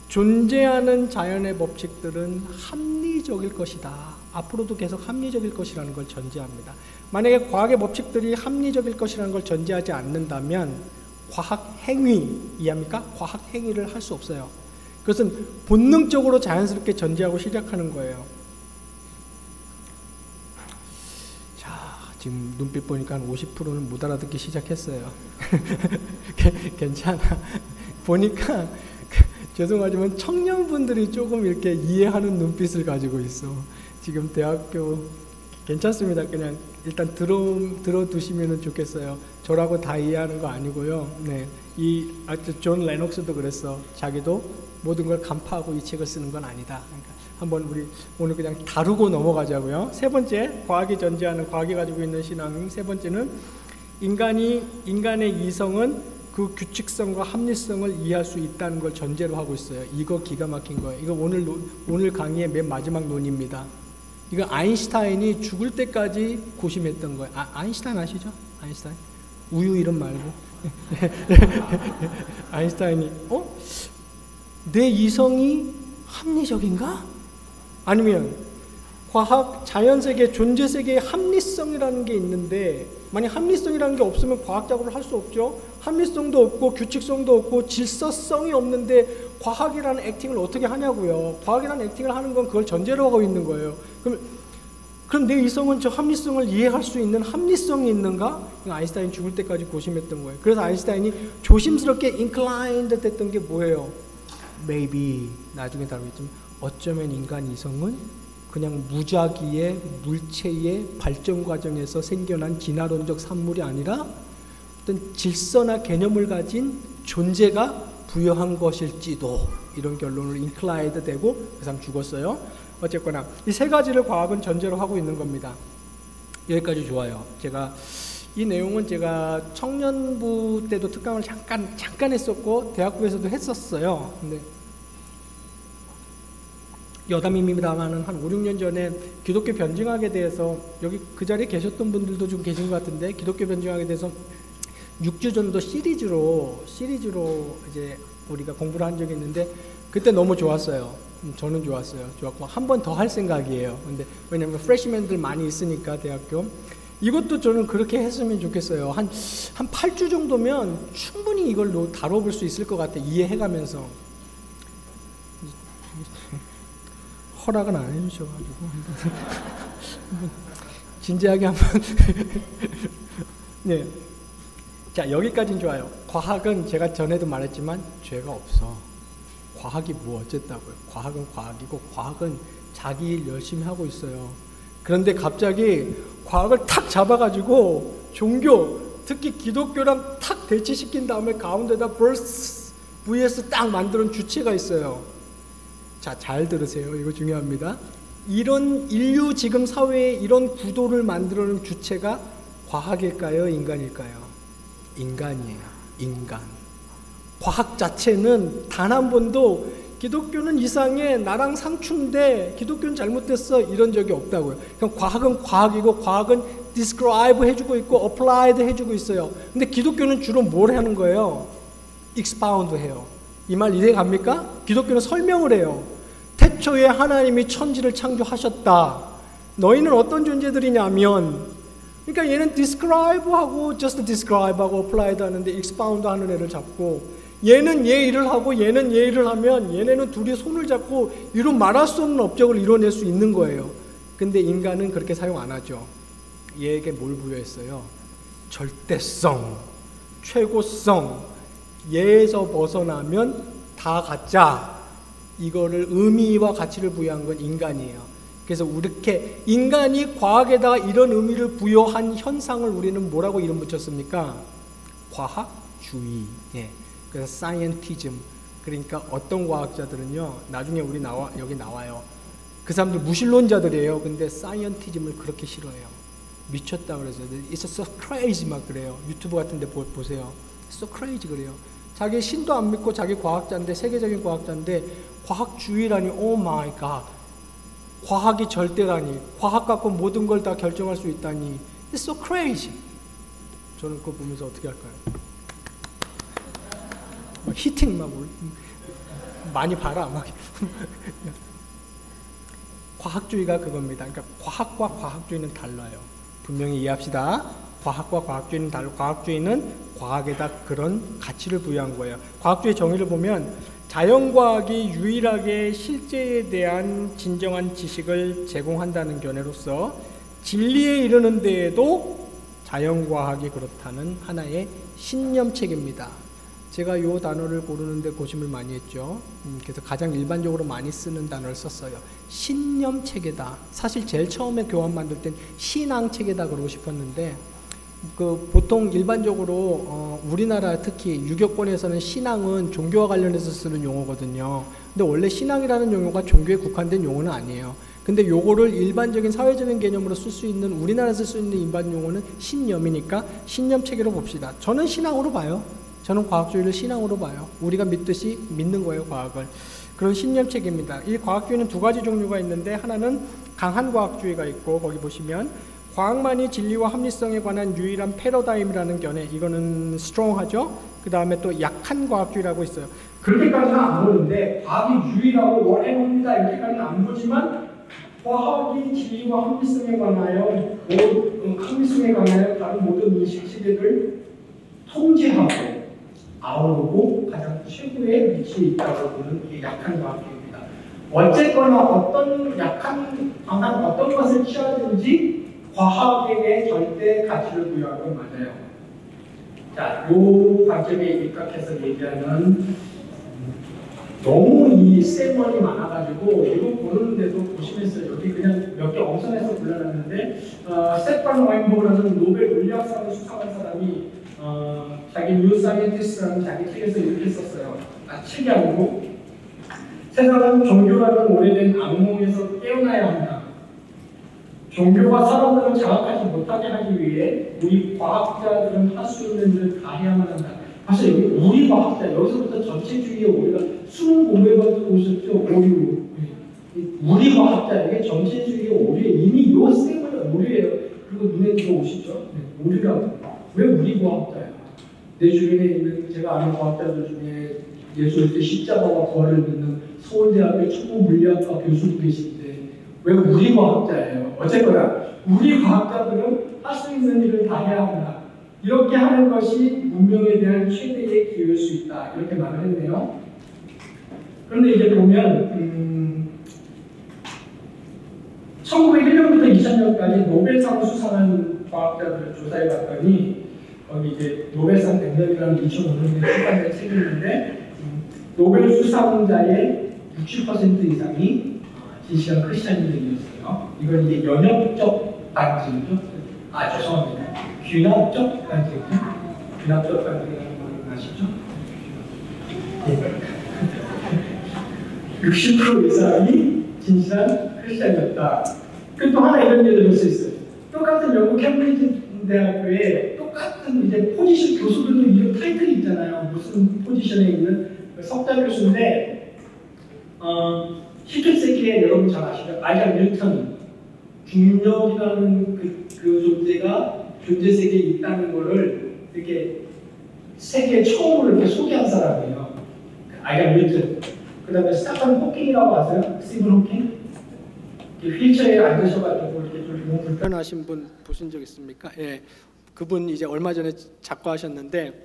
존재하는 자연의 법칙들은 합리적일 것이다. 앞으로도 계속 합리적일 것이라는 걸 전제합니다. 만약에 과학의 법칙들이 합리적일 것이라는 걸 전제하지 않는다면 과학 행위, 이해합니까? 과학 행위를 할 수 없어요. 그것은 본능적으로 자연스럽게 전제하고 시작하는 거예요. 자, 지금 눈빛 보니까 한 50%는 못 알아듣기 시작했어요. 괜찮아. 보니까 죄송하지만 청년분들이 조금 이렇게 이해하는 눈빛을 가지고 있어. 지금 대학교 괜찮습니다. 그냥 일단 들어두시면 좋겠어요. 저라고 다 이해하는 거 아니고요. 네, 존 레녹스도 그랬어. 자기도 모든 걸 간파하고 이 책을 쓰는 건 아니다. 그러니까 한번 우리 오늘 그냥 다루고 넘어가자고요. 세 번째, 과학이 전제하는, 과학이 가지고 있는 신앙 세 번째는 인간의 이성은 그 규칙성과 합리성을 이해할 수 있다는 걸 전제로 하고 있어요. 이거 기가 막힌 거예요. 이거 오늘 강의의 맨 마지막 논입니다. 이거 아인슈타인이 죽을 때까지 고심했던 거예요. 아인슈타인 아시죠? 아인슈타인? 우유 이름 말고. 아인슈타인이 내 이성이 합리적인가? 아니면 과학, 자연세계, 존재세계의 합리성이라는 게 있는데 만약 합리성이라는 게 없으면 과학 작업을 할 수 없죠. 합리성도 없고 규칙성도 없고 질서성이 없는데 과학이라는 액팅을 어떻게 하냐고요. 과학이라는 액팅을 하는 건 그걸 전제로 하고 있는 거예요. 그럼 내 이성은 저 합리성을 이해할 수 있는 합리성이 있는가? 아인슈타인 죽을 때까지 고심했던 거예요. 그래서 아인슈타인이 조심스럽게 inclined 됐던 게 뭐예요? Maybe, 나중에 다루겠지만 어쩌면 인간 이성은 그냥 무작위의 물체의 발전 과정에서 생겨난 진화론적 산물이 아니라 어떤 질서나 개념을 가진 존재가 부여한 것일지도, 이런 결론을 inclined 되고 그 사람 죽었어요. 어쨌거나 이 세 가지를 과학은 전제로 하고 있는 겁니다. 여기까지 좋아요. 제가 이 내용은 제가 청년부 때도 특강을 잠깐 했었고 대학부에서도 했었어요. 근데 여담입니다만은 한 5, 6년 전에 기독교 변증학에 대해서 여기 그 자리에 계셨던 분들도 좀 계신 것 같은데 기독교 변증학에 대해서 6주 정도 시리즈로 이제 우리가 공부를 한 적이 있는데 그때 너무 좋았어요. 저는 좋았고 한 번 더 할 생각이에요. 근데 왜냐면 프레시맨들 많이 있으니까 대학교 이것도 저는 그렇게 했으면 좋겠어요. 한 8주 정도면 충분히 이걸 다뤄볼 수 있을 것 같아. 이해해가면서. 허락은 안 해주셔가지고 진지하게 한번 네. 자, 여기까지는 좋아요. 과학은 제가 전에도 말했지만 죄가 없어. 과학이 뭐 어쨌다고요. 과학은 과학이고 과학은 자기 일 열심히 하고 있어요. 그런데 갑자기 과학을 탁 잡아가지고 종교, 특히 기독교랑 탁 대치시킨 다음에 가운데다 vs 딱 만드는 주체가 있어요. 자, 잘 들으세요. 이거 중요합니다. 이런 인류 지금 사회에 이런 구도를 만들어낸 주체가 과학일까요? 인간일까요? 인간이에요. 인간. 과학 자체는 단 한 번도 기독교는 이상해, 나랑 상충돼, 기독교는 잘못됐어, 이런 적이 없다고요. 그냥 과학은 과학이고 과학은 describe 해주고 있고 applied 해주고 있어요. 근데 기독교는 주로 뭘 하는 거예요? expound 해요. 이 말 이해 갑니까? 기독교는 설명을 해요. 태초에 하나님이 천지를 창조하셨다. 너희는 어떤 존재들이냐면, 그러니까 얘는 describe하고 just describe하고 applied 하는데 expound 하는 애를 잡고, 얘는 얘 일을 하고 얘는 얘 일을 하면 얘네는 둘이 손을 잡고 이루 말할 수 없는 업적을 이뤄낼 수 있는 거예요. 근데 인간은 그렇게 사용 안 하죠. 얘에게 뭘 부여했어요? 절대성, 최고성, 얘에서 벗어나면 다 가짜. 이거를 의미와 가치를 부여한 건 인간이에요. 그래서 이렇게 인간이 과학에다가 이런 의미를 부여한 현상을 우리는 뭐라고 이름 붙였습니까? 과학주의. 예. 그래서 scientism. 그러니까 어떤 과학자들은요, 나중에 여기 나와요. 그 사람들 무신론자들이에요. 근데 scientism을 그렇게 싫어해요. 미쳤다 그래서 it's so crazy 막 그래요. 유튜브 같은 데 보세요. so crazy 그래요. 자기 신도 안 믿고 자기 과학자인데, 세계적인 과학자인데 과학주의라니, 오 마이 갓. 과학이 절대라니, 과학 갖고 모든 걸 다 결정할 수 있다니, it's so crazy. 저는 그거 보면서 어떻게 할까요? 막 히팅 막 많이 봐라 막. 과학주의가 그겁니다. 그러니까 과학과 과학주의는 달라요. 분명히 이해합시다. 과학과 과학주의는 다르고, 과학주의는 과학에다 그런 가치를 부여한 거예요. 과학주의 정의를 보면 자연과학이 유일하게 실제에 대한 진정한 지식을 제공한다는 견해로서 진리에 이르는 데에도 자연과학이 그렇다는 하나의 신념체계입니다. 제가 이 단어를 고르는데 고심을 많이 했죠. 그래서 가장 일반적으로 많이 쓰는 단어를 썼어요. 신념체계다. 사실 제일 처음에 교환 만들 땐 신앙체계다 그러고 싶었는데, 보통 일반적으로 우리나라 특히 유교권에서는 신앙은 종교와 관련해서 쓰는 용어거든요. 근데 원래 신앙이라는 용어가 종교에 국한된 용어는 아니에요. 근데 요거를 일반적인 사회적인 개념으로 쓸 수 있는, 우리나라에서 쓸 수 있는 일반 용어는 신념이니까 신념 체계로 봅시다. 저는 신앙으로 봐요. 저는 과학주의를 신앙으로 봐요. 우리가 믿듯이 믿는 거예요, 과학을. 그런 신념 체계입니다. 이 과학주의는 두 가지 종류가 있는데, 하나는 강한 과학주의가 있고, 거기 보시면 과학만이 진리와 합리성에 관한 유일한 패러다임이라는 견해, 이거는 스트롱하죠. 그 다음에 또 약한 과학주의라고 있어요. 그렇게까지는 안 보는데 과학이 유일하고 원해봅니다 이렇게까지는 안 보지만, 과학이 진리와 합리성에 관하여 다른 모든 인식 체계를 통제하고 아우르고 가장 최고의 위치에 있다고 보는 게 약한 과학주의입니다. 어쨌거나 어떤 약한 강한 어떤 것을 취하든지 과학에게 절대 가치를 부여할 건 맞아요. 자, 요 관점에 입각해서 얘기하는, 너무 이 세번이 많아가지고 이거 보는데도 보시면서 여기 그냥 몇 개 엄선해서 불러놨는데, 스테판 와인버그라는 노벨 물리학상을 수상한 사람이 자기 뉴 사이언티스트라는 자기 책에서 이렇게 썼어요. 책이 아니고, 세상은 종교라는 오래된 악몽에서 깨어나야 한다. 종교가 사람들을 자각하지 못하게 하기 위해 우리 과학자들은 할 수 있는 일을 다 해야만 한다. 사실 여기 우리 과학자, 여기서부터 전체주의에 우리가 수능 공부해봐도 오셨죠? 오류. 우리 과학자에게 전체주의의 오류에 이미 요 쌤은 오류예요. 그리고 눈에 들어오시죠? 네, 오류라고. 왜 우리 과학자야? 내 주변에 있는 제가 아는 과학자들 중에 예수 때 십자가와 부활을 믿는 서울대학교 천문물리학과 교수도 계신데 왜 우리 과학자예요? 어쨌거나 우리 과학자들은 할 수 있는 일을 다 해야 한다. 이렇게 하는 것이 문명에 대한 최대의 기회일 수 있다. 이렇게 말을 했네요. 그런데 이제 보면 1901년부터 2000년까지 노벨상을 수상한 과학자들을 조사해 봤더니, 거기 이제 노벨상 100년이라는 2005년에 출간된 책이 있는데, 노벨 수상자의 60% 이상이 진시황 크리스찬인들이었어요. 이건 이제 연역적 반증이죠. 죄송합니다. 귀납적 반증이죠. 귀납적 반증이라는 걸 아시죠? 60% 이상이 진실한 크리스찬이었다. 그리고 또 하나 이런 예를 들 수 있어요. 똑같은 영국 캠브리지 대학교에 똑같은 이제 포지션 교수들도 이런 타이틀이 있잖아요. 무슨 포지션에 있는 석좌 교수인데, 17세기에 여러분 잘 아시죠? 아이작 뉴턴, 중력이라는 그 존재가 존재 세계에 있다는 거를 이렇게 세계 처음으로 이렇게 소개한 사람이에요. 아이작 뉴턴. 그 다음에 스타판 호킹이라고 아세요? 스티븐 호킹? 휠체어에 앉으셔가지고 이렇게 좀 몸 불편하신 분 보신 적 있습니까? 예, 그분 이제 얼마 전에 작고하셨는데,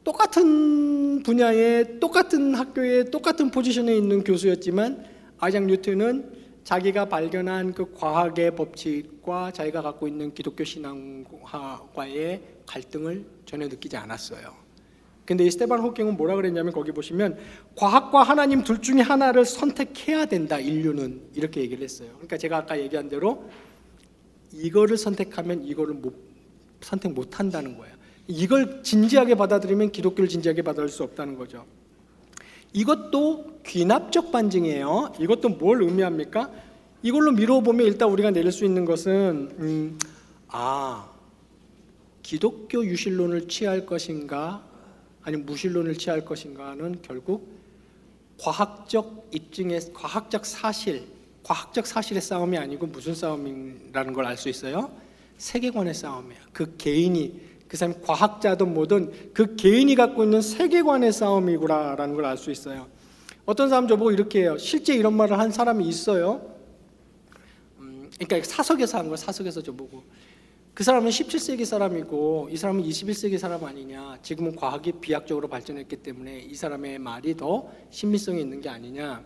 똑같은 분야에 똑같은 학교에 똑같은 포지션에 있는 교수였지만 아이작 뉴턴은 자기가 발견한 그 과학의 법칙과 자기가 갖고 있는 기독교 신앙과의 갈등을 전혀 느끼지 않았어요. 근데 이 스테반 호킹은 뭐라 그랬냐면, 거기 보시면 과학과 하나님 둘 중에 하나를 선택해야 된다, 인류는. 이렇게 얘기를 했어요. 그러니까 제가 아까 얘기한 대로 이거를 선택하면 이거를 선택 못 한다는 거예요. 이걸 진지하게 받아들이면 기독교를 진지하게 받아들일 수 없다는 거죠. 이것도 귀납적 반증이에요. 이것도 뭘 의미합니까? 이걸로 미뤄보면 일단 우리가 내릴 수 있는 것은 기독교 유실론을 취할 것인가 아니면 무실론을 취할 것인가는 결국 과학적 입증의 과학적 사실의 싸움이 아니고 무슨 싸움이라는 걸 알 수 있어요? 세계관의 싸움이에요. 그 개인이, 그 사람이 과학자든 뭐든 그 개인이 갖고 있는 세계관의 싸움이구나라는 걸 알 수 있어요. 어떤 사람 저보고 이렇게 해요. 실제 이런 말을 한 사람이 있어요. 그러니까 사석에서 한 거예요. 사석에서 저보고. 그 사람은 17세기 사람이고 이 사람은 21세기 사람 아니냐. 지금은 과학이 비약적으로 발전했기 때문에 이 사람의 말이 더 신빙성이 있는 게 아니냐.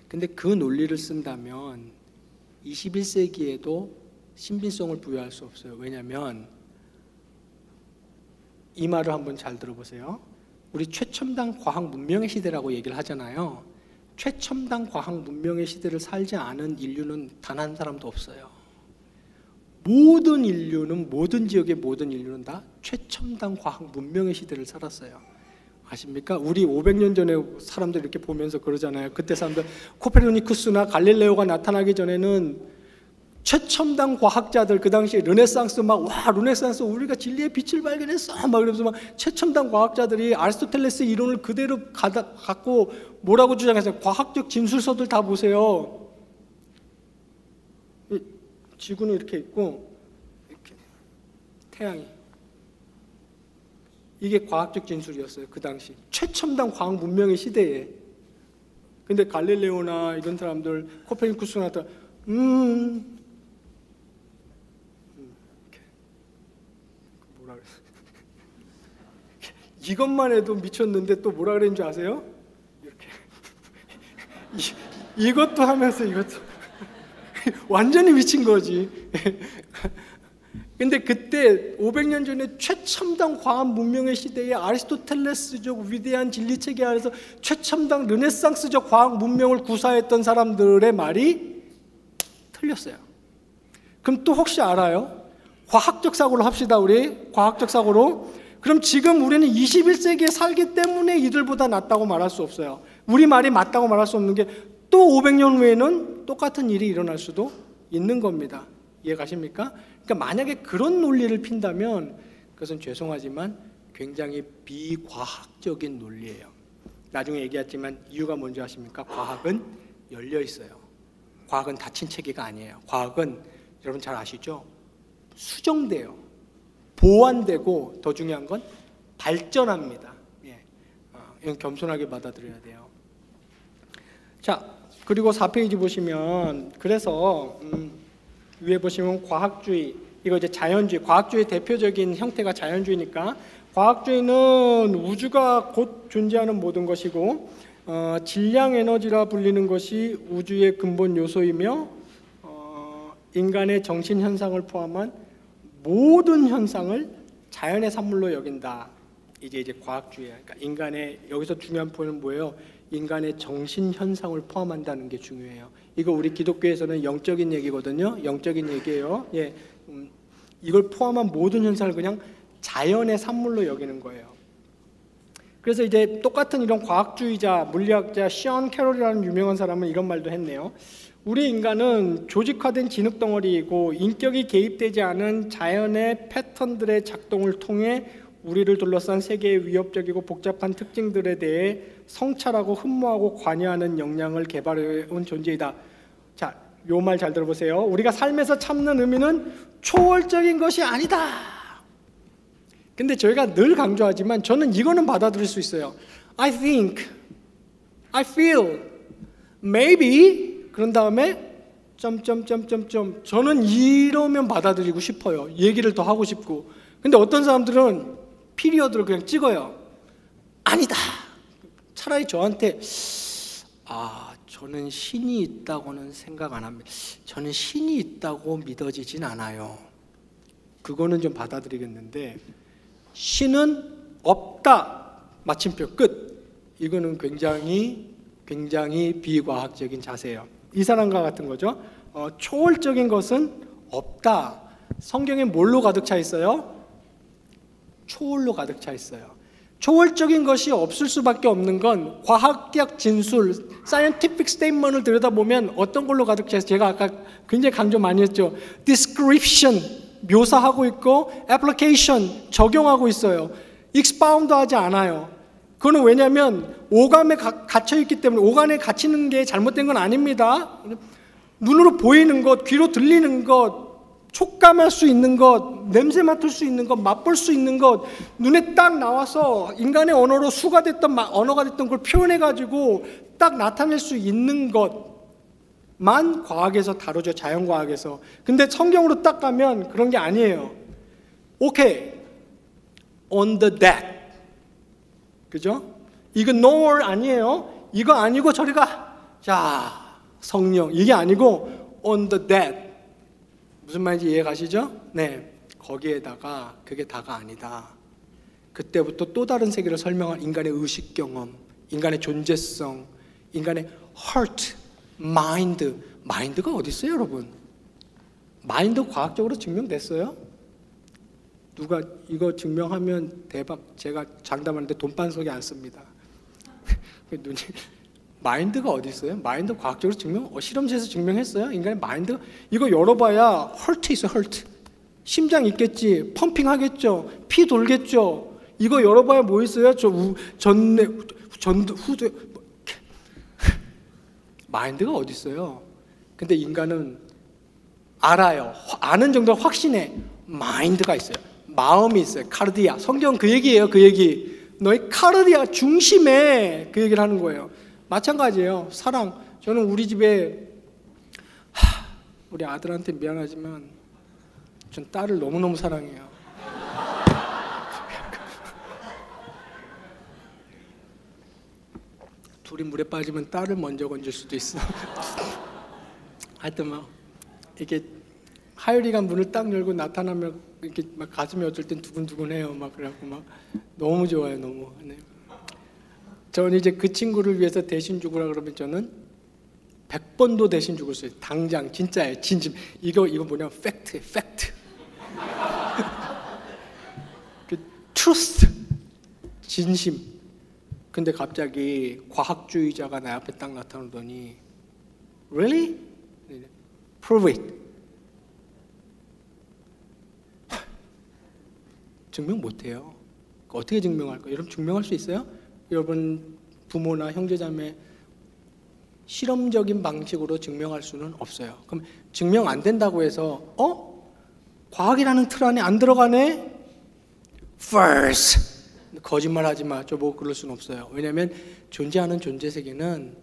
근데 그 논리를 쓴다면 21세기에도 신빙성을 부여할 수 없어요. 왜냐하면 이 말을 한번 잘 들어보세요. 우리 최첨단 과학 문명의 시대라고 얘기를 하잖아요. 최첨단 과학 문명의 시대를 살지 않은 인류는 단 한 사람도 없어요. 모든 인류는, 모든 지역의 모든 인류는 다 최첨단 과학 문명의 시대를 살았어요. 아십니까? 우리 500년 전에 사람들 이렇게 보면서 그러잖아요. 그때 사람들 코페르니쿠스나 갈릴레오가 나타나기 전에는 최첨단 과학자들, 그 당시에 르네상스 르네상스 우리가 진리의 빛을 발견했어 막 그러면서 막 최첨단 과학자들이 아리스토텔레스 이론을 그대로 갖고 뭐라고 주장했어요? 과학적 진술서들 다 보세요. 지구는 이렇게 있고 이렇게 태양이, 이게 과학적 진술이었어요. 그 당시 최첨단 과학 문명의 시대에. 근데 갈릴레오나 이런 사람들, 코페르니쿠스나 뭐라 그랬어? 이것만 해도 미쳤는데 또 뭐라 그랬는지 아세요? 이렇게 이것도 하면서 이것도 완전히 미친 거지. 근데 그때 500년 전에 최첨단 과학 문명의 시대에 아리스토텔레스적 위대한 진리체계 아래서 최첨단 르네상스적 과학 문명을 구사했던 사람들의 말이 틀렸어요. 그럼 또 혹시 알아요? 과학적 사고로 합시다. 우리 과학적 사고로. 그럼 지금 우리는 21세기에 살기 때문에 이들보다 낫다고 말할 수 없어요. 우리 말이 맞다고 말할 수 없는 게 또 500년 후에는 똑같은 일이 일어날 수도 있는 겁니다. 이해 가십니까? 그러니까 만약에 그런 논리를 핀다면 그것은 죄송하지만 굉장히 비과학적인 논리예요. 나중에 얘기했지만 이유가 뭔지 아십니까? 과학은 열려 있어요. 과학은 닫힌 체계가 아니에요. 과학은 여러분 잘 아시죠? 수정돼요. 보완되고 더 중요한 건 발전합니다. 이건 겸손하게 받아들여야 돼요. 자, 그리고 4페이지 보시면, 그래서 위에 보시면 과학주의, 이거 이제 자연주의, 과학주의 대표적인 형태가 자연주의니까, 과학주의는 우주가 곧 존재하는 모든 것이고 질량 에너지라 불리는 것이 우주의 근본 요소이며 인간의 정신 현상을 포함한 모든 현상을 자연의 산물로 여긴다. 이제 과학주의야. 그러니까 인간의, 여기서 중요한 포인트는 뭐예요? 인간의 정신 현상을 포함한다는 게 중요해요. 이거 우리 기독교에서는 영적인 얘기거든요. 영적인 얘기예요. 이걸 포함한 모든 현상을 그냥 자연의 산물로 여기는 거예요. 그래서 이제 똑같은 이런 과학주의자, 물리학자 션 캐롤이라는 유명한 사람은 이런 말도 했네요. 우리 인간은 조직화된 진흙덩어리이고 인격이 개입되지 않은 자연의 패턴들의 작동을 통해 우리를 둘러싼 세계의 위협적이고 복잡한 특징들에 대해 성찰하고 흠모하고 관여하는 역량을 개발해온 존재이다. 자, 요 말 잘 들어보세요. 우리가 삶에서 찾는 의미는 초월적인 것이 아니다. 근데 저희가 늘 강조하지만 저는 이거는 받아들일 수 있어요. I think, I feel, maybe, 그런 다음에 점점점점점. 저는 이러면 받아들이고 싶어요. 얘기를 더 하고 싶고. 근데 어떤 사람들은 피리어드를 그냥 찍어요. 아니다. 차라리 저한테 저는 신이 있다고는 생각 안 합니다. 저는 신이 있다고 믿어지진 않아요. 그거는 좀 받아들이겠는데 신은 없다. 마침표 끝. 이거는 굉장히 비과학적인 자세예요. 이 사람과 같은 거죠. 초월적인 것은 없다. 성경에 뭘로 가득 차 있어요? 초월로 가득 차 있어요. 초월적인 것이 없을 수밖에 없는 건 과학적 진술, scientific statement을 들여다보면 어떤 걸로 가득 차 있어요? 제가 아까 굉장히 강조 많이 했죠. description, 묘사하고 있고 application, 적용하고 있어요. expound 하지 않아요. 그거는 왜냐하면 오감에 갇혀있기 때문에. 오감에 갇히는 게 잘못된 건 아닙니다. 눈으로 보이는 것, 귀로 들리는 것, 촉감할 수 있는 것, 냄새 맡을 수 있는 것, 맛볼 수 있는 것, 눈에 딱 나와서 인간의 언어로 수가 됐던 언어가 됐던 걸 표현해가지고 딱 나타낼 수 있는 것만 과학에서 다루죠. 자연과학에서. 근데 성경으로 딱 가면 그런 게 아니에요. 오케이, on the dead, 그죠? 이거 nor 아니에요. 이거 아니고 저리 가. 자, 성령, 이게 아니고 on the dead. 무슨 말인지 이해 가시죠? 네, 거기에다가 그게 다가 아니다. 그때부터 또 다른 세계를 설명한 인간의 의식 경험, 인간의 존재성, 인간의 heart, mind. 마인드가 어디 있어요, 여러분? 마인드 과학적으로 증명됐어요? 누가 이거 증명하면 대박. 제가 장담하는데 돈반석이 안 씁니다. 눈이 마인드가 어디 있어요? 마인드 과학적으로 실험실에서 증명했어요? 인간의 마인드 이거 열어봐야 헐트 있어요. 헐트. 심장 있겠지. 펌핑 하겠죠. 피 돌겠죠. 이거 열어봐야 뭐 있어요? 후두 마인드가 어디 있어요? 근데 인간은 알아요. 아는 정도로 확신해. 마인드가 있어요. 마음이 있어요. 카르디아. 성경 그 얘기예요. 그 얘기. 너희 카르디아 중심에 그 얘기를 하는 거예요. 마찬가지예요. 사랑. 저는 우리 집에 우리 아들한테 미안하지만 전 딸을 너무너무 사랑해요. 둘이 물에 빠지면 딸을 먼저 건질 수도 있어. 하여튼 막 이렇게 하율이가 문을 딱 열고 나타나면 이렇게 막 가슴이 어쩔 땐 두근두근해요. 막 그래갖고 막 너무 좋아요. 너무. 네. 저는 이제 그 친구를 위해서 대신 죽으라 그러면 저는 100번도 대신 죽을 수 있어요. 당장 진짜예요. 진심. 이거 뭐냐? 팩트예요. 팩트. 그 트루스. 진심. 근데 갑자기 과학주의자가 내 앞에 딱 나타나더니 Really? Prove it. 증명 못해요. 어떻게 증명할까요? 여러분 증명할 수 있어요? 여러분 부모나 형제자매 실험적인 방식으로 증명할 수는 없어요. 그럼 증명 안 된다고 해서 과학이라는 틀 안에 안 들어가네? First. 거짓말하지 마. 저보고 그럴 수는 없어요. 왜냐하면 존재하는 존재 세계는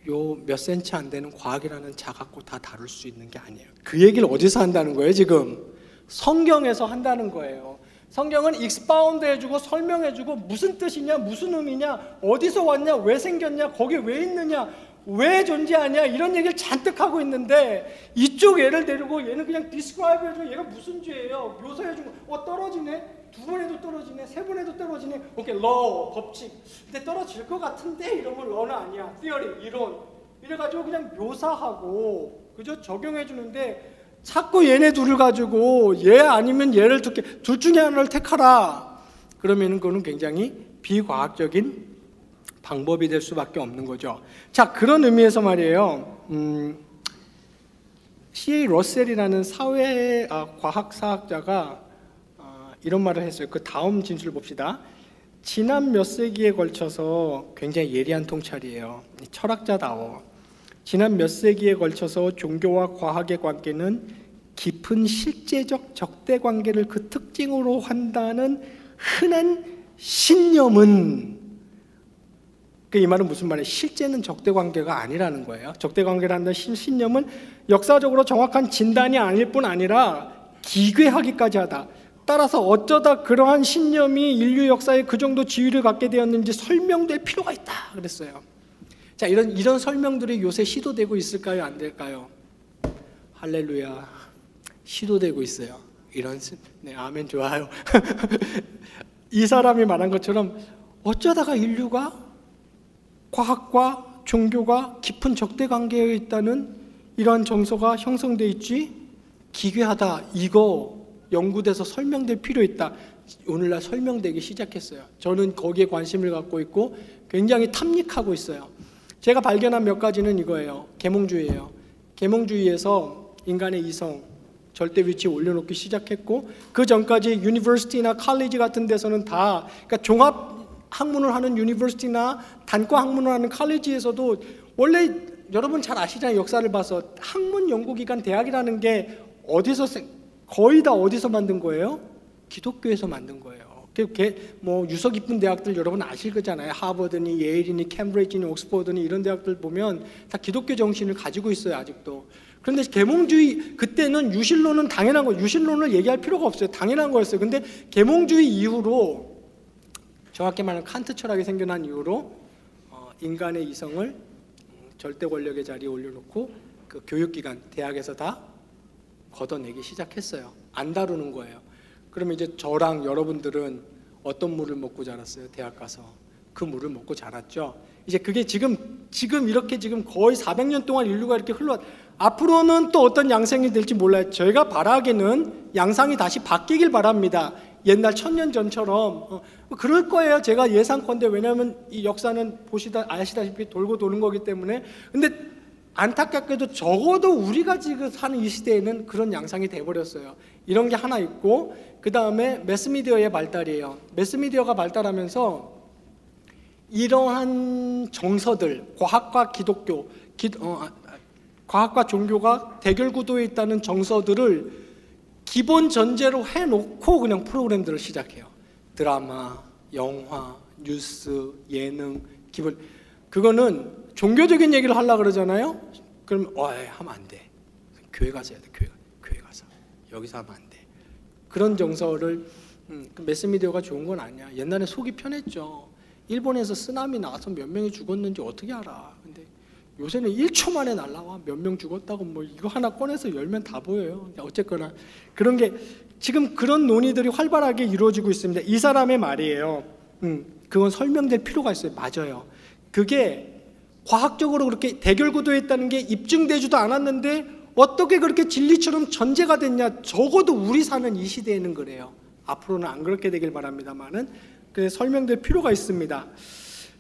요 몇 센치 안 되는 과학이라는 자 갖고 다 다룰 수 있는 게 아니에요. 그 얘기를 어디서 한다는 거예요? 지금 성경에서 한다는 거예요. 성경은 expound 해주고 설명해주고 무슨 뜻이냐, 무슨 의미냐, 어디서 왔냐, 왜 생겼냐, 거기 왜 있느냐, 왜 존재하냐 이런 얘기를 잔뜩 하고 있는데 이쪽 얘를 데리고 얘는 그냥 describe 해주고 얘가 무슨 죄예요? 묘사해주고 떨어지네? 두 번 해도 떨어지네, 세 번 해도 떨어지네. 오케이, law, 법칙. 근데 떨어질 것 같은데 이러면 law는 아니야. theory, 이론. 이래가지고 그냥 묘사하고 그저 적용해주는데 자꾸 얘네 둘을 가지고 얘 아니면 얘를 둘 중에 하나를 택하라. 그러면은 그거는 굉장히 비과학적인 방법이 될 수밖에 없는 거죠. 자, 그런 의미에서 말이에요. C.A. 러셀이라는 사회 과학사학자가 이런 말을 했어요. 그 다음 진술을 봅시다. 지난 몇 세기에 걸쳐서 굉장히 예리한 통찰이에요. 철학자다워. 지난 몇 세기에 걸쳐서 종교와 과학의 관계는 깊은 실제적 적대 관계를 그 특징으로 한다는 흔한 신념은 이 말은 무슨 말이에요? 실제는 적대 관계가 아니라는 거예요. 적대 관계라는 신념은 역사적으로 정확한 진단이 아닐 뿐 아니라 기괴하기까지 하다. 따라서 어쩌다 그러한 신념이 인류 역사에 그 정도 지위를 갖게 되었는지 설명될 필요가 있다 그랬어요. 자, 이런 설명들이 요새 시도되고 있을까요? 안 될까요? 할렐루야. 시도되고 있어요. 네, 아멘 좋아요. 이 사람이 말한 것처럼 어쩌다가 인류가 과학과 종교가 깊은 적대 관계에 있다는 이러한 정서가 형성돼 있지? 기괴하다. 이거 연구돼서 설명될 필요 있다. 오늘날 설명되기 시작했어요. 저는 거기에 관심을 갖고 있고 굉장히 탐닉하고 있어요. 제가 발견한 몇 가지는 이거예요. 계몽주의예요. 계몽주의에서 인간의 이성, 절대 위치에 올려놓기 시작했고 그 전까지 유니버시티나 칼리지 같은 데서는 다 그러니까 종합 학문을 하는 유니버시티나 단과 학문을 하는 칼리지에서도 원래 여러분 잘 아시잖아요. 역사를 봐서 학문 연구기관 대학이라는 게 거의 다 어디서 만든 거예요? 기독교에서 만든 거예요. 뭐 유서 깊은 대학들 여러분 아실 거잖아요. 하버드니 예일이니 캠브리지니 옥스퍼드니 이런 대학들 보면 다 기독교 정신을 가지고 있어요. 아직도. 그런데 계몽주의 그때는 유실론은 당연한 거예요. 유실론을 얘기할 필요가 없어요. 당연한 거였어요. 근데 계몽주의 이후로 정확히 말하면 칸트 철학이 생겨난 이후로 인간의 이성을 절대 권력의 자리에 올려놓고 그 교육기관 대학에서 다 걷어내기 시작했어요. 안 다루는 거예요. 그러면 이제 저랑 여러분들은 어떤 물을 먹고 자랐어요? 대학 가서 그 물을 먹고 자랐죠. 이제 그게 지금 이렇게 지금 거의 400년 동안 인류가 이렇게 흘러 앞으로는 또 어떤 양상이 될지 몰라요. 저희가 바라기는 양상이 다시 바뀌길 바랍니다. 옛날 1000년 전처럼 그럴 거예요. 제가 예상컨대. 왜냐하면 이 역사는 아시다시피 돌고 도는 거기 때문에. 근데 안타깝게도 적어도 우리가 지금 사는 이 시대에는 그런 양상이 돼버렸어요. 이런 게 하나 있고, 그 다음에 매스미디어의 발달이에요. 매스미디어가 발달하면서 이러한 정서들, 과학과 기독교, 과학과 종교가 대결 구도에 있다는 정서들을 기본 전제로 해놓고 그냥 프로그램들을 시작해요. 드라마, 영화, 뉴스, 예능, 그거는 종교적인 얘기를 하려고 그러잖아요. 그러면 하면 안 돼. 교회 가서 해야 돼. 교회 가서. 여기서 하면 안 돼. 그런 정서를 매스미디어가 좋은 건 아니야. 옛날에 속이 편했죠. 일본에서 쓰나미 나와서 몇 명이 죽었는지 어떻게 알아. 근데 요새는 1초 만에 날라와. 몇 명 죽었다고 뭐 이거 하나 꺼내서 열면 다 보여요. 어쨌거나 그런 게 지금 그런 논의들이 활발하게 이루어지고 있습니다. 이 사람의 말이에요. 그건 설명될 필요가 있어요. 맞아요. 그게 과학적으로 그렇게 대결 구도에 있다는 게 입증되지도 않았는데 어떻게 그렇게 진리처럼 전제가 됐냐. 적어도 우리 사는 이 시대에는 그래요. 앞으로는 안 그렇게 되길 바랍니다만은 그래서 설명될 필요가 있습니다.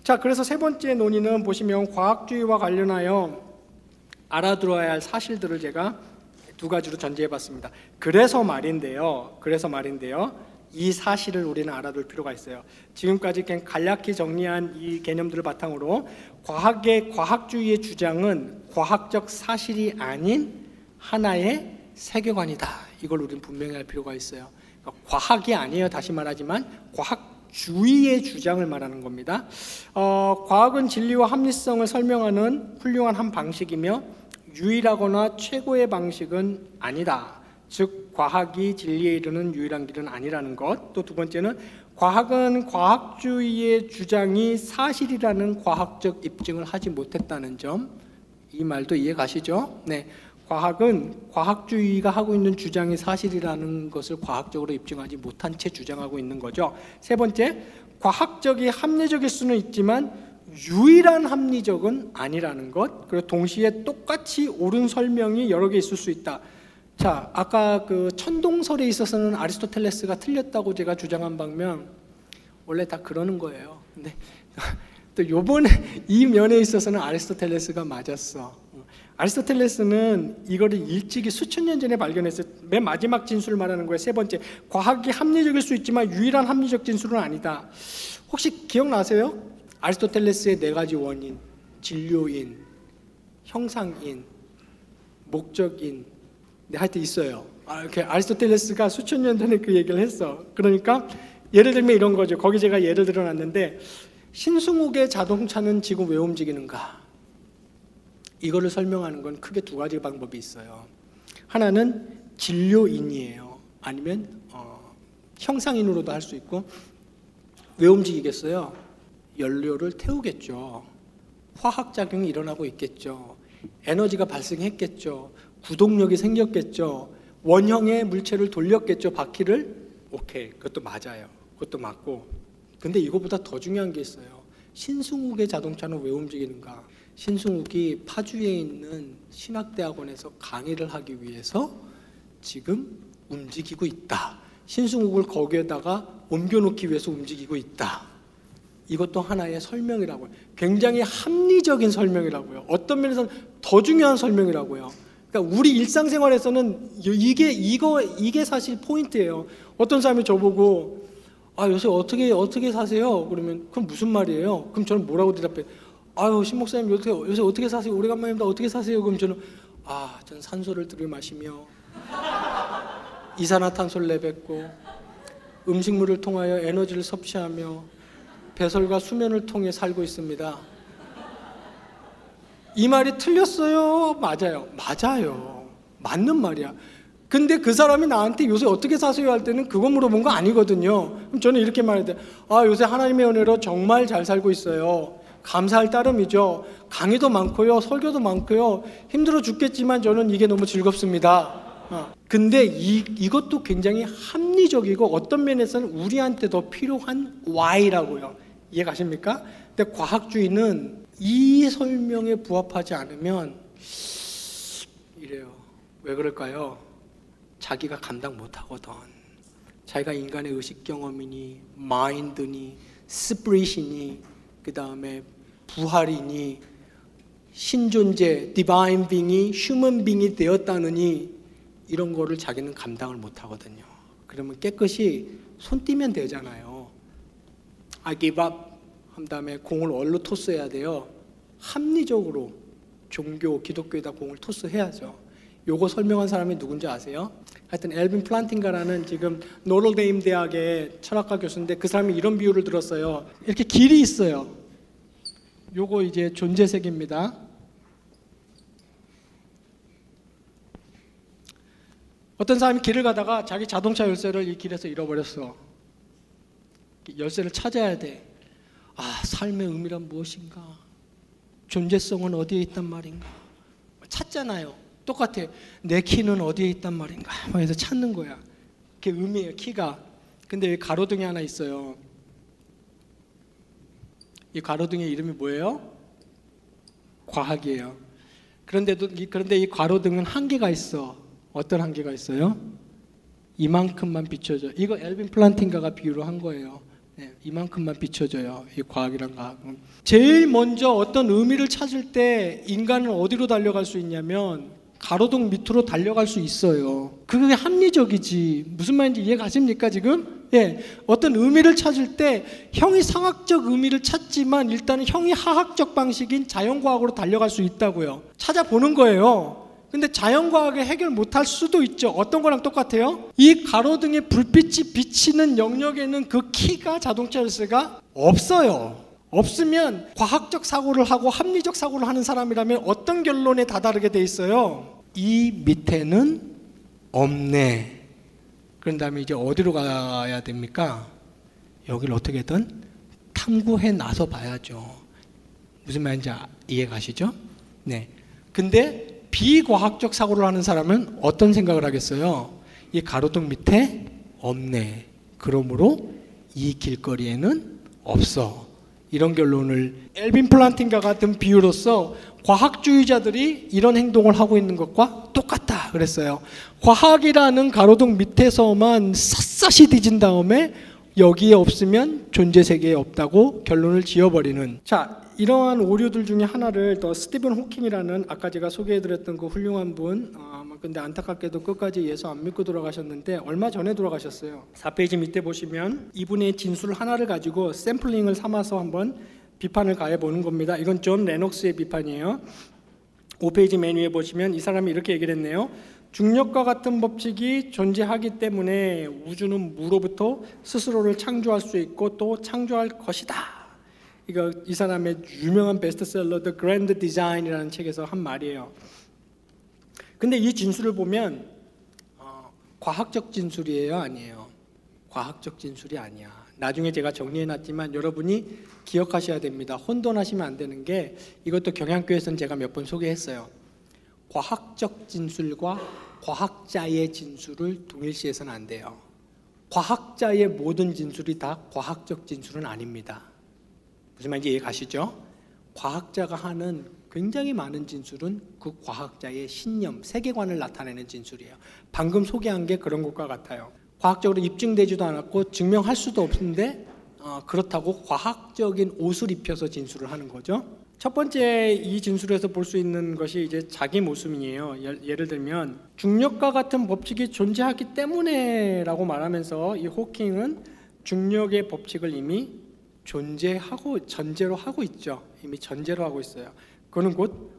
자, 그래서 세 번째 논의는 보시면 과학주의와 관련하여 알아들어야 할 사실들을 제가 두 가지로 전제해 봤습니다. 그래서 말인데요. 이 사실을 우리는 알아둘 필요가 있어요. 지금까지 그냥 간략히 정리한 이 개념들을 바탕으로 과학주의의 주장은 과학적 사실이 아닌 하나의 세계관이다. 이걸 우리는 분명히 할 필요가 있어요. 그러니까 과학이 아니에요. 다시 말하지만 과학주의의 주장을 말하는 겁니다. 과학은 진리와 합리성을 설명하는 훌륭한 한 방식이며 유일하거나 최고의 방식은 아니다. 즉 과학이 진리에 이르는 유일한 길은 아니라는 것. 또 두 번째는 과학은 과학주의의 주장이 사실이라는 과학적 입증을 하지 못했다는 점. 이 말도 이해 가시죠? 네. 과학은 과학주의가 하고 있는 주장이 사실이라는 것을 과학적으로 입증하지 못한 채 주장하고 있는 거죠. 세 번째, 과학적이 합리적일 수는 있지만 유일한 합리적은 아니라는 것. 그리고 동시에 똑같이 옳은 설명이 여러 개 있을 수 있다. 자, 아까 그 천동설에 있어서는 아리스토텔레스가 틀렸다고 제가 주장한 방면 원래 다 그러는 거예요. 근데 또 요번에 이 면에 있어서는 아리스토텔레스가 맞았어. 아리스토텔레스는 이거를 일찍이 수천 년 전에 발견했어요. 맨 마지막 진술을 말하는 거예요. 세 번째, 과학이 합리적일 수 있지만 유일한 합리적 진술은 아니다. 혹시 기억나세요? 아리스토텔레스의 네 가지 원인, 진료인, 형상인, 목적인, 하여튼 있어요. 아리스토텔레스가 수천 년 전에 그 얘기를 했어. 그러니까 예를 들면 이런 거죠. 거기 제가 예를 들어놨는데, 신승욱의 자동차는 지금 왜 움직이는가? 이거를 설명하는 건 크게 두 가지 방법이 있어요. 하나는 진료인이에요. 아니면 형상인으로도 할 수 있고. 왜 움직이겠어요? 연료를 태우겠죠. 화학작용이 일어나고 있겠죠. 에너지가 발생했겠죠. 구동력이 생겼겠죠. 원형의 물체를 돌렸겠죠. 바퀴를. 오케이, 그것도 맞아요. 그것도 맞고. 근데 이거보다 더 중요한 게 있어요. 신승욱의 자동차는 왜 움직이는가? 신승욱이 파주에 있는 신학대학원에서 강의를 하기 위해서 지금 움직이고 있다. 신승욱을 거기에다가 옮겨놓기 위해서 움직이고 있다. 이것도 하나의 설명이라고요. 굉장히 합리적인 설명이라고요. 어떤 면에서는 더 중요한 설명이라고요. 그러니까 우리 일상생활에서는 이게 사실 포인트예요. 어떤 사람이 저보고 요새 어떻게 사세요? 그러면 그럼 무슨 말이에요? 그럼 저는 뭐라고 대답해요? 신 목사님 요새 어떻게 사세요? 오래간만입니다. 어떻게 사세요? 그럼 저는 전 산소를 들이마시며 이산화탄소를 내뱉고 음식물을 통하여 에너지를 섭취하며 배설과 수면을 통해 살고 있습니다. 이 말이 틀렸어요? 맞아요. 맞는 말이야. 근데 그 사람이 나한테 요새 어떻게 사세요? 할 때는 그거 물어본 거 아니거든요. 그럼 저는 이렇게 말해야 돼. 요새 하나님의 은혜로 정말 잘 살고 있어요. 감사할 따름이죠. 강의도 많고요. 설교도 많고요. 힘들어 죽겠지만 저는 이게 너무 즐겁습니다. 근데 이것도 굉장히 합리적이고 어떤 면에서는 우리한테 더 필요한 why라고요. 이해 가십니까? 근데 과학주의는 이 설명에 부합하지 않으면 이래요. 왜 그럴까요? 자기가 감당 못하거든. 자기가 인간의 의식 경험이니 마인드니 스피릿이니 그 다음에 부활이니 신존재 디바인 빙이 휴먼 빙이 되었다느니 이런 거를 자기는 감당을 못하거든요. 그러면 깨끗이 손 띄면 되잖아요. I give up 한 다음에 공을 어디로 토스해야 돼요? 합리적으로 종교 기독교에다 공을 토스해야죠. 요거 설명한 사람이 누군지 아세요? 하여튼 엘빈 플란팅가라는 지금 노틀데임 대학의 철학과 교수인데 그 사람이 이런 비유를 들었어요. 이렇게 길이 있어요. 요거 이제 존재색입니다. 어떤 사람이 길을 가다가 자기 자동차 열쇠를 이 길에서 잃어버렸어. 열쇠를 찾아야 돼. 아, 삶의 의미란 무엇인가? 존재성은 어디에 있단 말인가? 찾잖아요. 똑같아. 내 키는 어디에 있단 말인가? 그래서 찾는 거야. 그게 의미예요, 키가. 근데 여기 가로등이 하나 있어요. 이 가로등의 이름이 뭐예요? 과학이에요. 그런데 이 가로등은 한계가 있어. 어떤 한계가 있어요? 이만큼만 비춰져. 이거 엘빈 플란팅가가 비유로 한 거예요. 네, 이만큼만 비춰져요. 이 과학이란 과학은. 제일 먼저 어떤 의미를 찾을 때 인간은 어디로 달려갈 수 있냐면 가로등 밑으로 달려갈 수 있어요. 그게 합리적이지. 무슨 말인지 이해 가십니까 지금? 예, 어떤 의미를 찾을 때 형이 상학적 의미를 찾지만 일단은 형이 하학적 방식인 자연과학으로 달려갈 수 있다고요. 찾아보는 거예요. 근데 자연과학에 해결 못할 수도 있죠. 어떤 거랑 똑같아요? 이 가로등에 불빛이 비치는 영역에는 그 키가 자동차 열쇠가 없어요. 없으면 과학적 사고를 하고 합리적 사고를 하는 사람이라면 어떤 결론에 다다르게 돼 있어요? 이 밑에는 없네. 그런 다음에 이제 어디로 가야 됩니까? 여기를 어떻게든 탐구해 나서 봐야죠. 무슨 말인지 이해 가시죠? 네. 근데 비과학적 사고를 하는 사람은 어떤 생각을 하겠어요? 이 가로등 밑에 없네. 그러므로 이 길거리에는 없어. 이런 결론을 엘빈 플란팅가 같은 비유로서 과학주의자들이 이런 행동을 하고 있는 것과 똑같다 그랬어요. 과학이라는 가로등 밑에서만 샅샅이 뒤진 다음에 여기에 없으면 존재 세계에 없다고 결론을 지어버리는. 자, 이러한 오류들 중에 하나를 더 스티븐 호킹이라는 아까 제가 소개해드렸던 그 훌륭한 분, 근데 안타깝게도 끝까지 예수 안 믿고 돌아가셨는데 얼마 전에 돌아가셨어요. 4페이지 밑에 보시면 이분의 진술 하나를 가지고 샘플링을 삼아서 한번 비판을 가해보는 겁니다. 이건 존 레녹스의 비판이에요. 5페이지 맨 위에 보시면 이 사람이 이렇게 얘기를 했네요. 중력과 같은 법칙이 존재하기 때문에 우주는 무로부터 스스로를 창조할 수 있고 또 창조할 것이다. 이거 이 사람의 유명한 베스트셀러 The Grand Design이라는 책에서 한 말이에요. 근데 이 진술을 보면 과학적 진술이에요, 아니에요? 과학적 진술이 아니야. 나중에 제가 정리해놨지만 여러분이 기억하셔야 됩니다. 혼돈하시면 안 되는 게 이것도 경향교에서는 제가 몇 번 소개했어요. 과학적 진술과 과학자의 진술을 동일시해서는 안 돼요. 과학자의 모든 진술이 다 과학적 진술은 아닙니다. 무슨 말인지 이해 가시죠? 과학자가 하는 굉장히 많은 진술은 그 과학자의 신념, 세계관을 나타내는 진술이에요. 방금 소개한 게 그런 것과 같아요. 과학적으로 입증되지도 않았고 증명할 수도 없는데 그렇다고 과학적인 옷을 입혀서 진술을 하는 거죠. 첫 번째 이 진술에서 볼 수 있는 것이 이제 자기 모순이에요. 예를 들면 중력과 같은 법칙이 존재하기 때문에라고 말하면서 이 호킹은 중력의 법칙을 이미 존재하고 전제로 하고 있죠. 이미 전제로 하고 있어요. 그거는 곧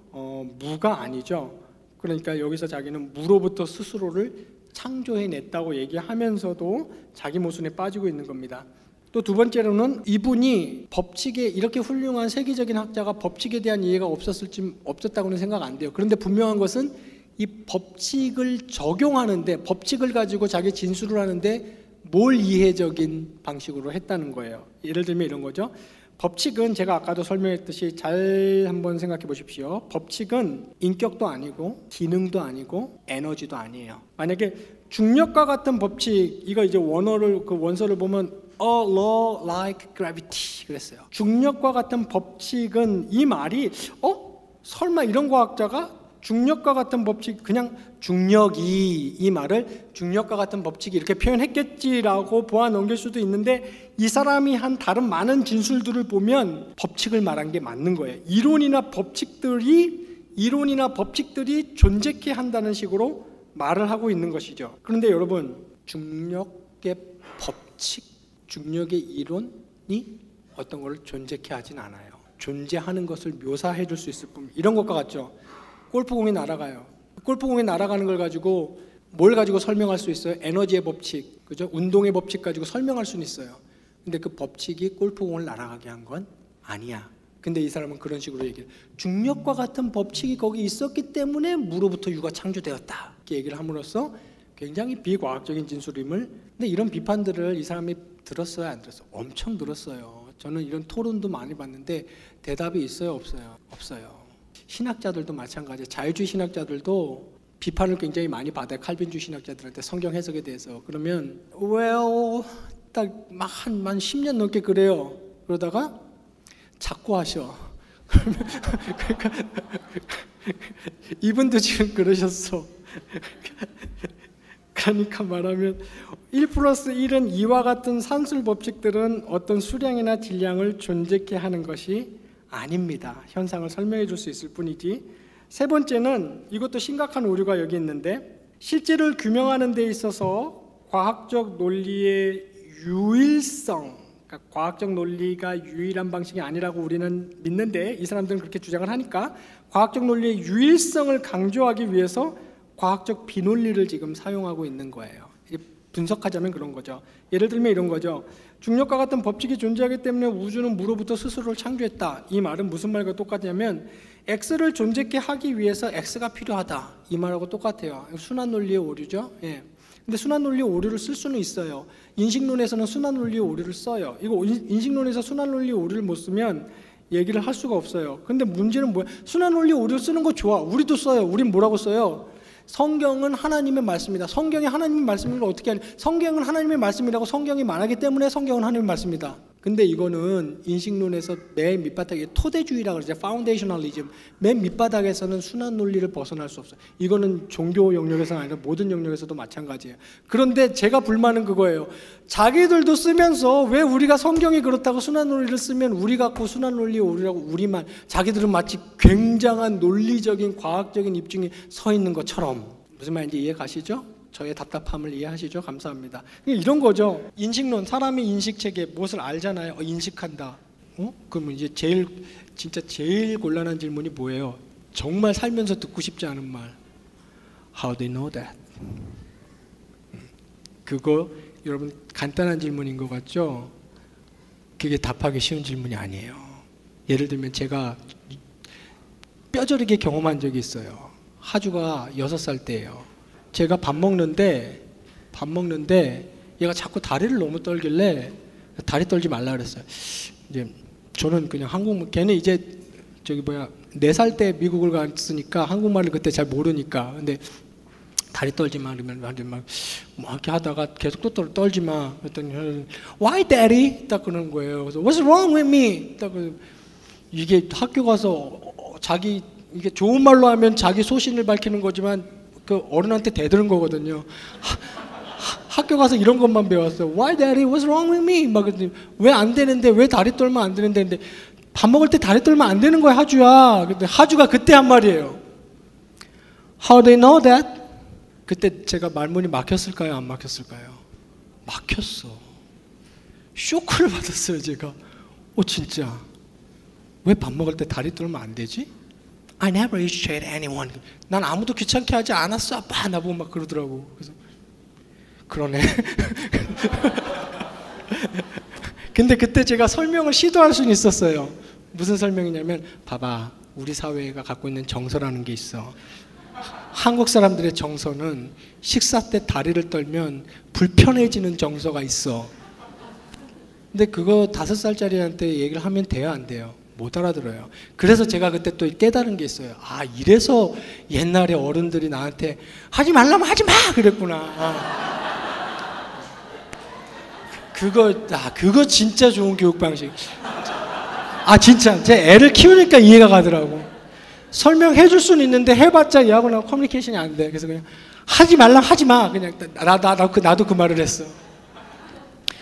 무가 아니죠. 그러니까 여기서 자기는 무로부터 스스로를 창조해냈다고 얘기하면서도 자기 모순에 빠지고 있는 겁니다. 또 두 번째로는 이분이 법칙에 이렇게 훌륭한 세계적인 학자가 법칙에 대한 이해가 없었다고는 생각 안 돼요. 그런데 분명한 것은 이 법칙을 적용하는데 법칙을 가지고 자기 진술을 하는데 뭘 이해적인 방식으로 했다는 거예요. 예를 들면 이런 거죠. 법칙은 제가 아까도 설명했듯이 잘 한번 생각해 보십시오. 법칙은 인격도 아니고 기능도 아니고 에너지도 아니에요. 만약에 중력과 같은 법칙, 이거 이제 원서를 보면 A law like gravity 그랬어요. 중력과 같은 법칙은 이 말이 설마 이런 과학자가 중력과 같은 법칙, 그냥 중력이, 이 말을 중력과 같은 법칙이 이렇게 표현했겠지라고 보아 넘길 수도 있는데, 이 사람이 한 다른 많은 진술들을 보면 법칙을 말한 게 맞는 거예요. 이론이나 법칙들이 존재케 한다는 식으로 말을 하고 있는 것이죠. 그런데 여러분, 중력의 법칙, 중력의 이론이 어떤 걸 존재케 하진 않아요. 존재하는 것을 묘사해 줄 수 있을 뿐. 이런 것과 같죠. 골프공이 날아가요. 골프공이 날아가는 걸 가지고 뭘 가지고 설명할 수 있어요? 에너지의 법칙, 그죠? 운동의 법칙 가지고 설명할 수는 있어요. 근데 그 법칙이 골프공을 날아가게 한 건 아니야. 근데 이 사람은 그런 식으로 얘기해요. 중력과 같은 법칙이 거기 있었기 때문에 무로부터 유가 창조되었다. 이렇게 얘기를 함으로써 굉장히 비과학적인 진술임을. 근데 이런 비판들을 이 사람이 들었어요, 안 들었어요? 엄청 들었어요. 저는 이런 토론도 많이 봤는데 대답이 있어요, 없어요? 없어요. 신학자들도 마찬가지예요. 자유주의 신학자들도 비판을 굉장히 많이 받아요. 칼빈주의 신학자들한테 성경 해석에 대해서. 그러면 딱 한 10년 넘게 그래요. 그러다가 자꾸 하셔. 그러니까 이분도 지금 그러셨어. 그러니까 말하면 1 플러스 1은 이와 같은 산술 법칙들은 어떤 수량이나 질량을 존재케 하는 것이 아닙니다. 현상을 설명해 줄 수 있을 뿐이지. 세 번째는, 이것도 심각한 오류가 여기 있는데, 실제를 규명하는 데 있어서 과학적 논리의 유일성, 그러니까 과학적 논리가 유일한 방식이 아니라고 우리는 믿는데, 이 사람들은 그렇게 주장을 하니까 과학적 논리의 유일성을 강조하기 위해서 과학적 비논리를 지금 사용하고 있는 거예요. 분석하자면 그런 거죠. 예를 들면 이런 거죠. 중력과 같은 법칙이 존재하기 때문에 우주는 무로부터 스스로를 창조했다. 이 말은 무슨 말과 똑같냐면 X를 존재케 하기 위해서 X가 필요하다. 이 말하고 똑같아요. 순환 논리의 오류죠. 예. 근데 순환 논리의 오류를 쓸 수는 있어요. 인식론에서는 순환 논리의 오류를 써요. 이거 인식론에서 순환 논리의 오류를 못 쓰면 얘기를 할 수가 없어요. 근데 문제는 뭐야? 순환 논리의 오류를 쓰는 거 좋아. 우리도 써요. 우린 뭐라고 써요? 성경은 하나님의 말씀이다. 성경이 하나님의 말씀인 걸 어떻게 하냐? 성경은 하나님의 말씀이라고 성경이 말하기 때문에 성경은 하나님의 말씀이다. 근데 이거는 인식론에서 맨 밑바닥에 토대주의라고 그러죠. 파운데이셔널리즘. 맨 밑바닥에서는 순환 논리를 벗어날 수 없어요. 이거는 종교 영역에서는 아니라 모든 영역에서도 마찬가지예요. 그런데 제가 불만은 그거예요. 자기들도 쓰면서 왜 우리가 성경이 그렇다고 순환 논리를 쓰면 우리 갖고 순환 논리 오류라고 우리만, 자기들은 마치 굉장한 논리적인 과학적인 입증이 서 있는 것처럼. 무슨 말인지 이해 가시죠? 저의 답답함을 이해하시죠? 감사합니다. 이런 거죠. 인식론, 사람이 인식체계 무엇을 알잖아요. 인식한다. 그러면 이제 진짜 제일 곤란한 질문이 뭐예요? 정말 살면서 듣고 싶지 않은 말. How do you know that? 그거 여러분 간단한 질문인 것 같죠? 그게 답하기 쉬운 질문이 아니에요. 예를 들면 제가 뼈저리게 경험한 적이 있어요. 하주가 6살 때예요. 제가 밥 먹는데 얘가 자꾸 다리를 너무 떨길래 다리 떨지 말라 그랬어요. 이제 저는 그냥 걔는 이제 4살 때 미국을 갔으니까 한국말을 그때 잘 모르니까. 근데 다리 떨지 마 그러면 막 이렇게 하다가 계속 또 떨지 마. 그랬더니 Why, Daddy? 딱 그러는 거예요. 그래서 What's wrong with me? 딱 이게 학교 가서 자기 이게 좋은 말로 하면 자기 소신을 밝히는 거지만 그 어른한테 대드는 거거든요. 학교 가서 이런 것만 배웠어요. Why, Daddy? What's wrong with me? 막 왜 안 되는데? 왜 다리 떨면 안 되는데? 근데 밥 먹을 때 다리 떨면 안 되는 거야, 하주야. 근데 하주가 그때 한 말이에요. How do you know that? 그때 제가 말문이 막혔을까요? 안 막혔을까요? 막혔어. 쇼크를 받았어요, 제가. 진짜. 왜 밥 먹을 때 다리 떨면 안 되지? I never used to hate anyone. 난 아무도 귀찮게 하지 않았어, 아빠. 나보고 막 그러더라고. 그래서 그러네. 근데 그때 제가 설명을 시도할 수는 있었어요. 무슨 설명이냐면, 봐봐, 우리 사회가 갖고 있는 정서라는 게 있어. 한국 사람들의 정서는 식사 때 다리를 떨면 불편해지는 정서가 있어. 근데 그거 5살짜리한테 얘기를 하면 돼요, 안 돼요? 못 알아들어요. 그래서 제가 그때 또 깨달은 게 있어요. 이래서 옛날에 어른들이 나한테 하지 말라면 하지 마! 그랬구나. 그거 진짜 좋은 교육 방식. 진짜 제 애를 키우니까 이해가 가더라고. 설명해 줄 수는 있는데 해봤자 얘하고는 커뮤니케이션이 안 돼. 그래서 그냥 하지 말라 하지 마. 그냥 나도 그 말을 했어.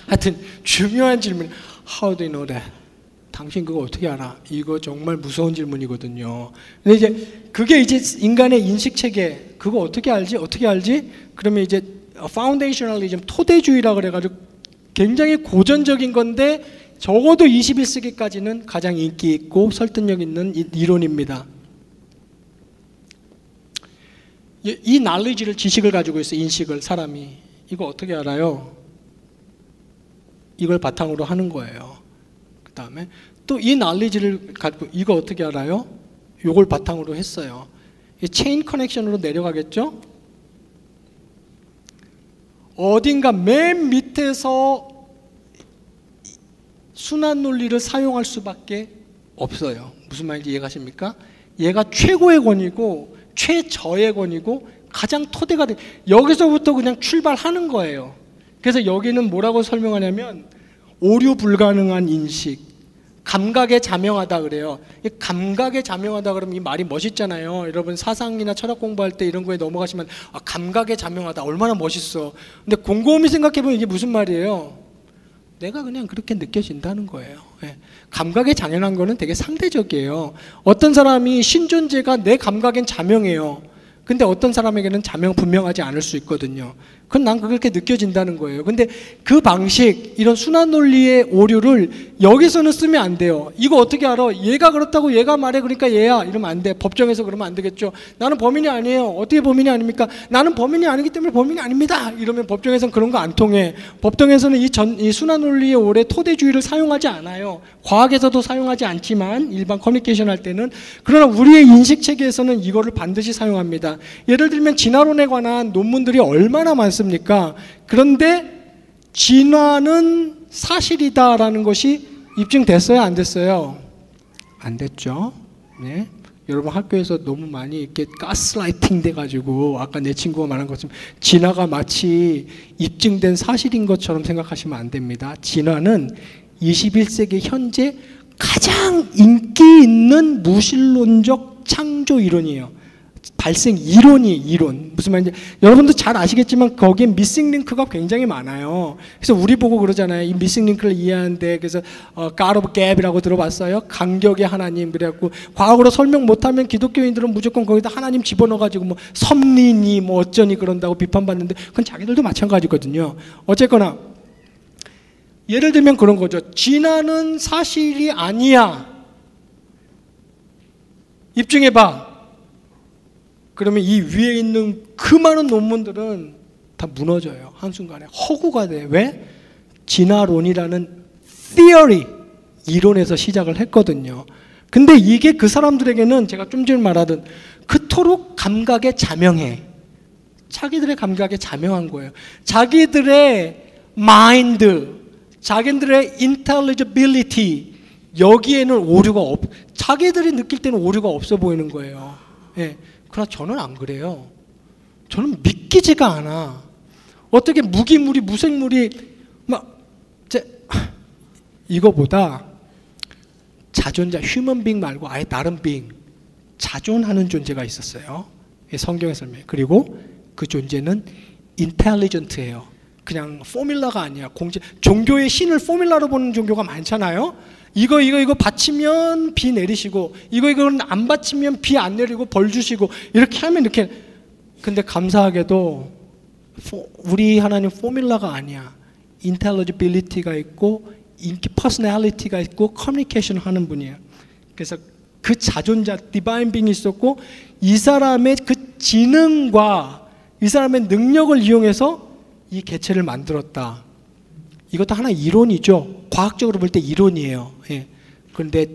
하여튼 중요한 질문. How do you know that? 당신 그거 어떻게 알아? 이거 정말 무서운 질문이거든요. 근데 이제 그게 이제 인간의 인식 체계. 그거 어떻게 알지? 어떻게 알지? 그러면 이제 파운데이셔널리즘, 토대주의라 그래가지고 굉장히 고전적인 건데 적어도 21세기까지는 가장 인기 있고 설득력 있는 이론입니다. 이 knowledge를, 지식을 가지고 있어. 인식을, 사람이. 이거 어떻게 알아요? 이걸 바탕으로 하는 거예요. 그 다음에 또 이 knowledge를 가지고 이거 어떻게 알아요? 이걸 바탕으로 했어요. 이 체인 커넥션으로 내려가겠죠? 어딘가 맨 밑에서 순환 논리를 사용할 수밖에 없어요. 무슨 말인지 이해가십니까? 얘가 최고의 권위고 최저의 권위고 가장 토대가 돼. 여기서부터 그냥 출발하는 거예요. 그래서 여기는 뭐라고 설명하냐면 오류 불가능한 인식, 감각에 자명하다 그래요. 이 감각에 자명하다 그러면 이 말이 멋있잖아요. 여러분 사상이나 철학 공부할 때 이런 거에 넘어가시면 감각에 자명하다 얼마나 멋있어. 근데 곰곰이 생각해보면 이게 무슨 말이에요? 내가 그냥 그렇게 느껴진다는 거예요. 예. 감각에 자명한 거는 되게 상대적이에요. 어떤 사람이 신존재가 내 감각엔 자명해요. 근데 어떤 사람에게는 자명 분명하지 않을 수 있거든요. 그건 난 그렇게 느껴진다는 거예요. 근데 그 방식, 이런 순환 논리의 오류를 여기서는 쓰면 안 돼요. 이거 어떻게 알아? 얘가 그렇다고 얘가 말해 그러니까 얘야 이러면 안 돼. 법정에서 그러면 안 되겠죠. 나는 범인이 아니에요. 어떻게 범인이 아닙니까? 나는 범인이 아니기 때문에 범인이 아닙니다. 이러면 법정에서는 그런 거 안 통해. 법정에서는 이 순환 논리의 오래 토대주의를 사용하지 않아요. 과학에서도 사용하지 않지만 일반 커뮤니케이션 할 때는. 그러나 우리의 인식 체계에서는 이거를 반드시 사용합니다. 예를 들면 진화론에 관한 논문들이 얼마나 많습니까? 그런데 진화는 사실이다라는 것이 입증됐어요? 안 됐어요? 안 됐죠. 네. 여러분 학교에서 너무 많이 이렇게 가스라이팅 돼가지고 아까 내 친구가 말한 것처럼 진화가 마치 입증된 사실인 것처럼 생각하시면 안 됩니다. 진화는 21세기 현재 가장 인기 있는 무신론적 창조 이론이에요. 발생 이론이 이론. 무슨 말인지 여러분도 잘 아시겠지만 거기에 미싱 링크가 굉장히 많아요. 그래서 우리 보고 그러잖아요. 이 미싱 링크를 이해하는데 그래서 God of Gap이라고 들어봤어요? 간격의 하나님. 그래갖고 과학으로 설명 못하면 기독교인들은 무조건 거기다 하나님 집어넣어가지고 뭐 섭리니 뭐 어쩌니 그런다고 비판받는데 그건 자기들도 마찬가지거든요. 어쨌거나 예를 들면 그런 거죠. 진화는 사실이 아니야. 입증해봐. 그러면 이 위에 있는 그 많은 논문들은 다 무너져요. 한순간에 허구가 돼. 왜? 진화론이라는 theory, 이론에서 시작을 했거든요. 근데 이게 그 사람들에게는 제가 좀 전에 말하던 그토록 감각에 자명해. 자기들의 감각에 자명한 거예요. 자기들의 마인드, 자기들의 intelligibility, 여기에는 오류가 자기들이 느낄 때는 오류가 없어 보이는 거예요. 예. 그러나 저는 안 그래요. 저는 믿기지가 않아. 어떻게 무기물이 무생물이 이거보다 자존자 휴먼 빙 말고 아예 다른 빙 자존하는 존재가 있었어요. 성경의 설명. 그리고 그 존재는 인텔리전트예요. 그냥 포뮬라가 아니야. 종교의 신을 포뮬라로 보는 종교가 많잖아요. 이거 바치면 비 내리시고 이거는 안 바치면 비 안 내리고 벌 주시고 이렇게 하면 이렇게. 근데 감사하게도 우리 하나님 포뮬라가 아니야. 인텔리지빌리티가 있고 인기 퍼스널리티가 있고 커뮤니케이션 하는 분이에요. 그래서 그 자존자 디바인 빙이 있었고 이 사람의 그 지능과 이 사람의 능력을 이용해서 이 개체를 만들었다. 이것도 하나 이론이죠. 과학적으로 볼 때 이론이에요. 예. 그런데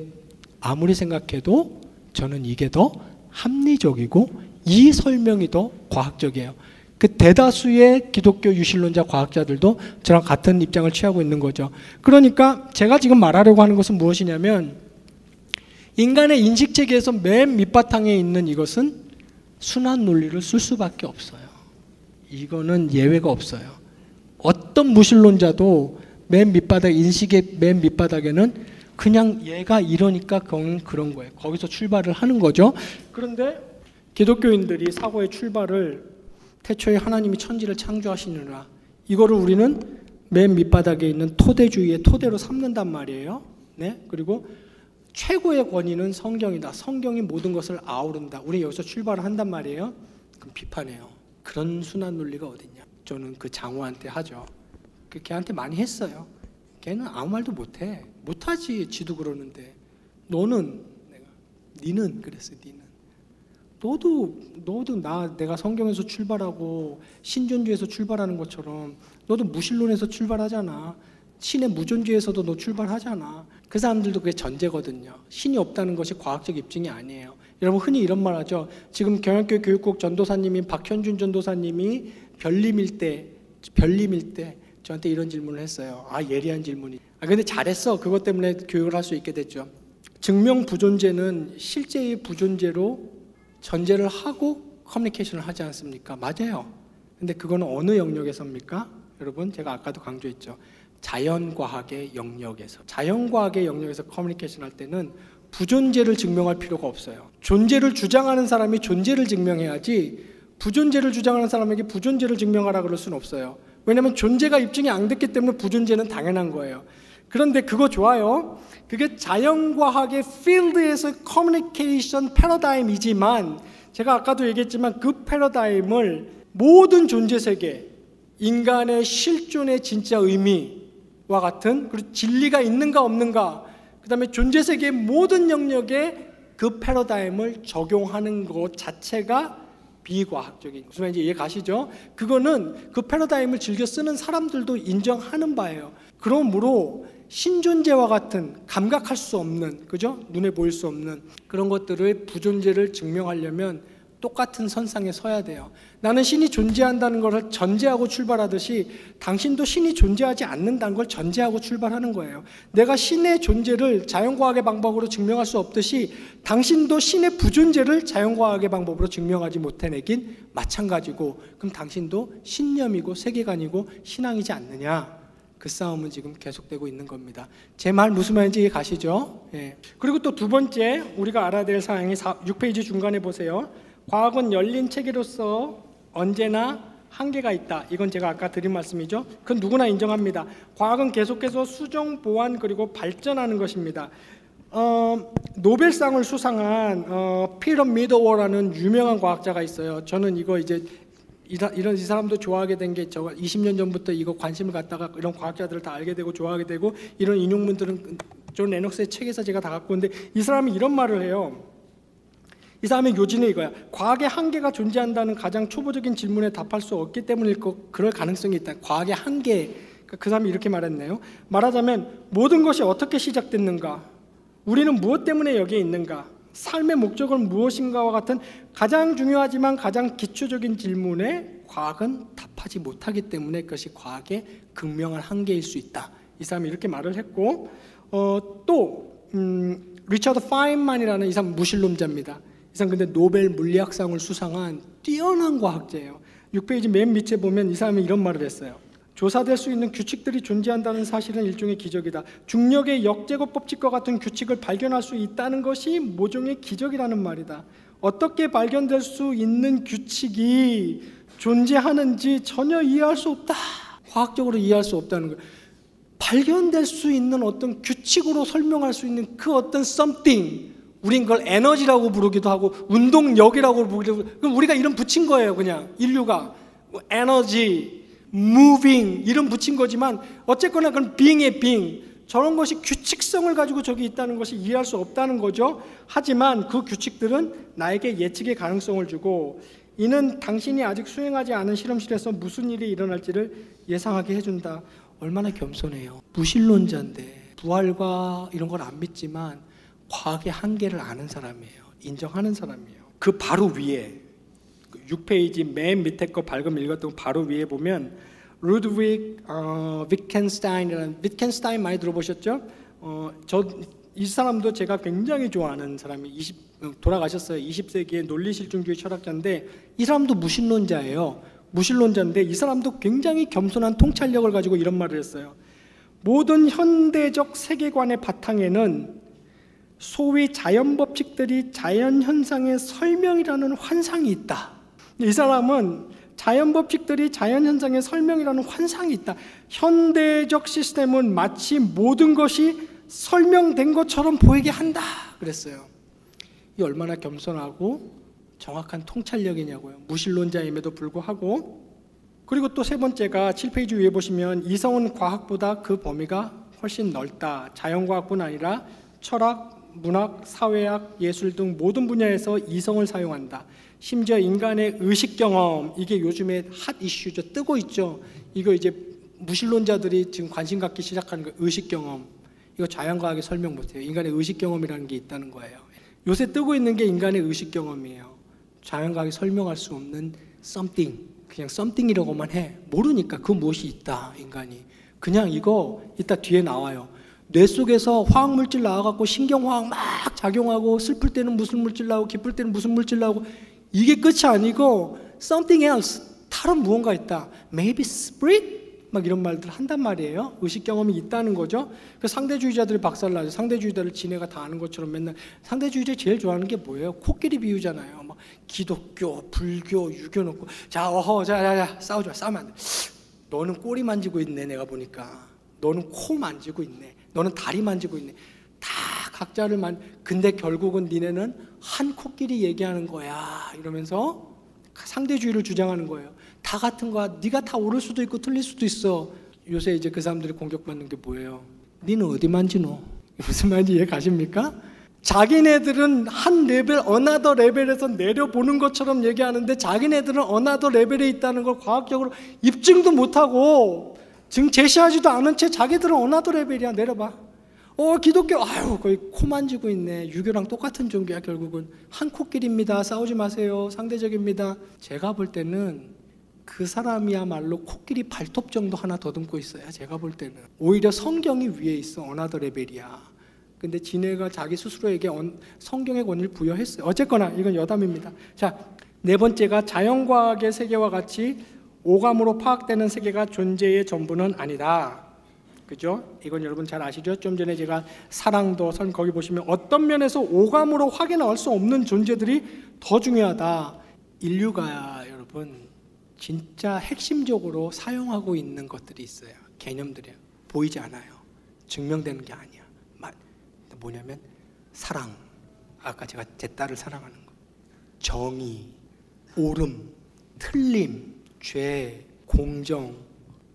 아무리 생각해도 저는 이게 더 합리적이고 이 설명이 더 과학적이에요. 그 대다수의 기독교 유신론자 과학자들도 저랑 같은 입장을 취하고 있는 거죠. 그러니까 제가 지금 말하려고 하는 것은 무엇이냐면 인간의 인식체계에서 맨 밑바탕에 있는 이것은 순환 논리를 쓸 수밖에 없어요. 이거는 예외가 없어요. 어떤 무신론자도 맨 밑바닥, 인식의 맨 밑바닥에는 그냥 얘가 이러니까 그런 거예요. 거기서 출발을 하는 거죠. 그런데 기독교인들이 사고의 출발을 태초에 하나님이 천지를 창조하시느라 이거를 우리는 맨 밑바닥에 있는 토대주의의 토대로 삼는단 말이에요. 네? 그리고 최고의 권위는 성경이다. 성경이 모든 것을 아우른다. 우리 여기서 출발을 한단 말이에요. 그럼 비판해요. 그런 순환 논리가 어딨냐. 저는 그 장우한테 하죠. 걔한테 많이 했어요. 걔는 아무 말도 못해. 못하지. 지도 그러는데. 너는 니는 그랬어. 니는 너도 내가 성경에서 출발하고 신존주의에서 출발하는 것처럼 너도 무신론에서 출발하잖아. 신의 무존주의에서도 너 출발하잖아. 그 사람들도 그게 전제거든요. 신이 없다는 것이 과학적 입증이 아니에요. 여러분 흔히 이런 말 하죠. 지금 경영교회 교육국 전도사님인 박현준 전도사님이 별림일 때 저한테 이런 질문을 했어요. 예리한 질문이. 근데 잘했어. 그것 때문에 교육을 할 수 있게 됐죠. 증명 부존재는 실제의 부존재로 전제를 하고 커뮤니케이션을 하지 않습니까? 맞아요. 근데 그거는 어느 영역에서입니까? 여러분 제가 아까도 강조했죠. 자연과학의 영역에서. 자연과학의 영역에서 커뮤니케이션 할 때는 부존재를 증명할 필요가 없어요. 존재를 주장하는 사람이 존재를 증명해야지 부존재를 주장하는 사람에게 부존재를 증명하라 그럴 수는 없어요. 왜냐하면 존재가 입증이 안 됐기 때문에 부존재는 당연한 거예요. 그런데 그거 좋아요. 그게 자연과학의 필드에서 커뮤니케이션 패러다임이지만 제가 아까도 얘기했지만 그 패러다임을 모든 존재 세계, 인간의 실존의 진짜 의미와 같은 그리고 진리가 있는가 없는가, 그 다음에 존재 세계의 모든 영역에 그 패러다임을 적용하는 것 자체가 비과학적인, 무슨 말인지 이해 가시죠? 그거는 그 패러다임을 즐겨 쓰는 사람들도 인정하는 바예요. 그러므로 신존재와 같은 감각할 수 없는, 그죠? 눈에 보일 수 없는 그런 것들의 부존재를 증명하려면 똑같은 선상에 서야 돼요. 나는 신이 존재한다는 것을 전제하고 출발하듯이 당신도 신이 존재하지 않는다는 걸 전제하고 출발하는 거예요. 내가 신의 존재를 자연과학의 방법으로 증명할 수 없듯이 당신도 신의 부존재를 자연과학의 방법으로 증명하지 못해내긴 마찬가지고, 그럼 당신도 신념이고 세계관이고 신앙이지 않느냐. 그 싸움은 지금 계속되고 있는 겁니다. 제 말 무슨 말인지 이해 가시죠? 예. 그리고 또 두 번째 우리가 알아야 될 사항이 6페이지 중간에 보세요. 과학은 열린 체계로서 언제나 한계가 있다. 이건 제가 아까 드린 말씀이죠. 그건 누구나 인정합니다. 과학은 계속해서 수정, 보완 그리고 발전하는 것입니다. 노벨상을 수상한 피터 미더워라는 유명한 과학자가 있어요. 저는 이거 이제 이 사람도 좋아하게 된 게 저 20년 전부터 이거 관심을 갖다가 이런 과학자들을 다 알게 되고 좋아하게 되고 이런 인용문들은 존 레녹스의 책에서 제가 다 갖고 온데, 이 사람이 이런 말을 해요. 이 사람의 요지는 이거야. 과학의 한계가 존재한다는 가장 초보적인 질문에 답할 수 없기 때문일 그럴 가능성이 있다. 과학의 한계. 그 사람이 이렇게 말했네요. 말하자면 모든 것이 어떻게 시작됐는가? 우리는 무엇 때문에 여기에 있는가? 삶의 목적은 무엇인가와 같은 가장 중요하지만 가장 기초적인 질문에 과학은 답하지 못하기 때문에 그것이 과학의 극명한 한계일 수 있다. 이 사람이 이렇게 말을 했고, 리처드 파인만이라는 이 사람 무신론자입니다. 이 사람 근데 노벨 물리학상을 수상한 뛰어난 과학자예요. 6페이지 맨 밑에 보면 이 사람이 이런 말을 했어요. 조사될 수 있는 규칙들이 존재한다는 사실은 일종의 기적이다. 중력의 역제곱 법칙과 같은 규칙을 발견할 수 있다는 것이 모종의 기적이라는 말이다. 어떻게 발견될 수 있는 규칙이 존재하는지 전혀 이해할 수 없다. 과학적으로 이해할 수 없다는 거예요. 발견될 수 있는 어떤 규칙으로 설명할 수 있는 그 어떤 something, 우린 그걸 에너지라고 부르기도 하고 운동력이라고 부르기도 하고, 그럼 우리가 이름 붙인 거예요. 그냥 인류가 에너지, moving 이름 붙인 거지만 어쨌거나 그건 being의 being, 저런 것이 규칙성을 가지고 저기 있다는 것이 이해할 수 없다는 거죠. 하지만 그 규칙들은 나에게 예측의 가능성을 주고 이는 당신이 아직 수행하지 않은 실험실에서 무슨 일이 일어날지를 예상하게 해준다. 얼마나 겸손해요. 무신론자인데 부활과 이런 걸 안 믿지만 과학의 한계를 아는 사람이에요. 인정하는 사람이에요. 그 바로 위에 6페이지 맨 밑에 거 발금 읽었던 바로 위에 보면 루드윅 위켄스타인이라는, 위켄스타인 많이 들어보셨죠? 이 사람도 제가 굉장히 좋아하는 사람이 돌아가셨어요. 20세기의 논리실증주의 철학자인데 이 사람도 무신론자예요. 무신론자인데 이 사람도 굉장히 겸손한 통찰력을 가지고 이런 말을 했어요. 모든 현대적 세계관의 바탕에는 소위 자연법칙들이 자연현상의 설명이라는 환상이 있다. 이 사람은 자연법칙들이 자연현상의 설명이라는 환상이 있다. 현대적 시스템은 마치 모든 것이 설명된 것처럼 보이게 한다 그랬어요. 이 얼마나 겸손하고 정확한 통찰력이냐고요. 무신론자임에도 불구하고. 그리고 또 세 번째가 7페이지 위에 보시면 이성은 과학보다 그 범위가 훨씬 넓다. 자연과학뿐 아니라 철학, 문학, 사회학, 예술 등 모든 분야에서 이성을 사용한다. 심지어 인간의 의식경험, 이게 요즘에 핫 이슈죠. 뜨고 있죠. 이거 이제 무신론자들이 지금 관심 갖기 시작하는 거. 의식경험, 이거 자연과학이 설명 못해요. 인간의 의식경험이라는 게 있다는 거예요. 요새 뜨고 있는 게 인간의 의식경험이에요. 자연과학이 설명할 수 없는 something, 그냥 something이라고만 해. 모르니까 그 무엇이 있다, 인간이. 그냥 이거 이따 뒤에 나와요. 뇌 속에서 화학물질 나와갖고 신경화학 막 작용하고, 슬플 때는 무슨 물질 나오고 기쁠 때는 무슨 물질 나오고, 이게 끝이 아니고 something else, 다른 무언가 있다. Maybe spirit? 막 이런 말들 한단 말이에요. 의식 경험이 있다는 거죠. 그 상대주의자들이 박살나죠. 상대주의자를 지네가 다 아는 것처럼 맨날. 상대주의자 제일 좋아하는 게 뭐예요? 코끼리 비유잖아요. 막 기독교, 불교, 유교 놓고 자 싸우지 마. 싸우면 안 돼. 너는 꼬리 만지고 있네. 내가 보니까 너는 코 만지고 있네. 너는 다리 만지고 있네. 다 각자를 근데 결국은 니네는 한 코끼리 얘기하는 거야 이러면서 상대주의를 주장하는 거예요. 다 같은 거야. 네가 다 옳을 수도 있고 틀릴 수도 있어. 요새 이제 그 사람들이 공격받는 게 뭐예요? 니는 어디 만지노? 무슨 말인지 이해 가십니까? 자기네들은 한 레벨, 어나더 레벨에서 내려보는 것처럼 얘기하는데 자기네들은 어나더 레벨에 있다는 걸 과학적으로 입증도 못하고 지금 제시하지도 않은 채 자기들은 어나더 레벨이야. 내려봐. 기독교, 거의 코 만지고 있네. 유교랑 똑같은 종교야. 결국은 한 코끼리입니다. 싸우지 마세요. 상대적입니다. 제가 볼 때는 그 사람이야말로 코끼리 발톱 정도 하나 더듬고 있어요. 제가 볼 때는 오히려 성경이 위에 있어. 어나더 레벨이야. 근데 지네가 자기 스스로에게 성경의 권위를 부여했어요. 어쨌거나 이건 여담입니다. 자, 네 번째가 자연과학의 세계와 같이 오감으로 파악되는 세계가 존재의 전부는 아니다. 그죠? 이건 여러분 잘 아시죠? 좀 전에 제가 사랑도 거기 보시면 어떤 면에서 오감으로 확인할 수 없는 존재들이 더 중요하다. 인류가 여러분 진짜 핵심적으로 사용하고 있는 것들이 있어요. 개념들이에요. 보이지 않아요. 증명되는 게 아니야. 뭐냐면 사랑, 아까 제가 제 딸을 사랑하는 거, 정의, 옳음, 틀림, 죄, 공정,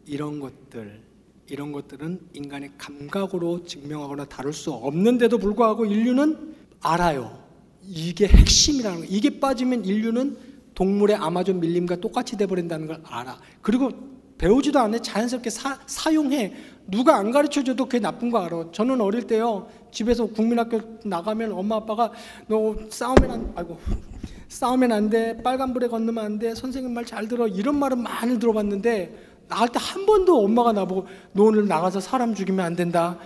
이런 것들은 인간의 감각으로 증명하거나 다룰 수 없는데도 불구하고 인류는 알아요. 이게 핵심이라는 거. 이게 빠지면 인류는 동물의 아마존 밀림과 똑같이 돼버린다는 걸 알아. 그리고 배우지도 않아. 자연스럽게 사용해. 누가 안 가르쳐줘도 그게 나쁜 거 알아. 저는 어릴 때요, 집에서 국민학교 나가면 엄마 아빠가 너 싸우면 안 돼, 빨간불에 건너면 안 돼, 선생님 말 잘 들어, 이런 말은 많이 들어봤는데 나갈 때 한 번도 엄마가 나보고 너 오늘 나가서 사람 죽이면 안 된다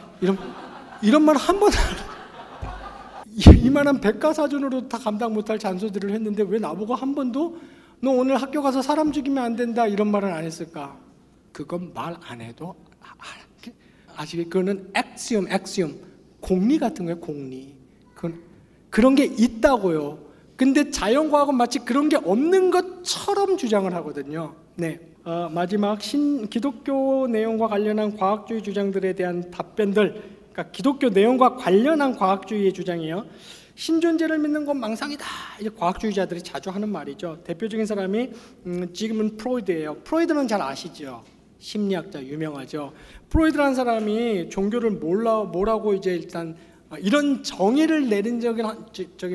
이런 말 한 번도 이만한 백과사전으로 다 감당 못할 잔소리를 했는데 왜 나보고 한 번도 너 오늘 학교 가서 사람 죽이면 안 된다 이런 말은 안 했을까? 그건 말 안 해도 아시겠죠? 그거는 액시엄, 공리 같은 거예요. 공리. 그런 게 있다고요. 근데 자연과학은 마치 그런 게 없는 것처럼 주장을 하거든요. 네. 마지막 기독교 내용과 관련한 과학주의 주장들에 대한 답변들. 그러니까 기독교 내용과 관련한 과학주의의 주장이에요. 신존재를 믿는 건 망상이다. 이제 과학주의자들이 자주 하는 말이죠. 대표적인 사람이 지그문드 프로이드예요. 프로이드는 잘 아시죠? 심리학자 유명하죠. 프로이드라는 사람이 종교를 뭐라고 이제 일단 이런 정의를 내린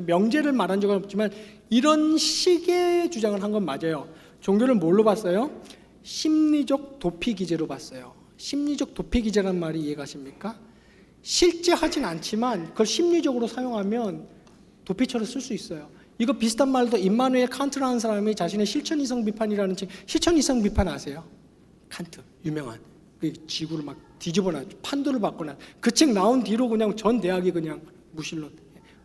명제를 말한 적은 없지만 이런 식의 주장을 한 건 맞아요. 종교를 뭘로 봤어요? 심리적 도피 기제로 봤어요. 심리적 도피 기제라는 말이 이해가십니까? 실제 하진 않지만 그걸 심리적으로 사용하면 도피처럼 쓸 수 있어요. 이거 비슷한 말도 임마누엘 칸트라는 사람이 자신의 실천 이성 비판이라는 책, 실천 이성 비판 아세요? 칸트 유명한 그 지구를 막 뒤집어놨죠. 판도를 바꿔놨. 그 책 나온 뒤로 그냥 전 대학이 그냥 무신론.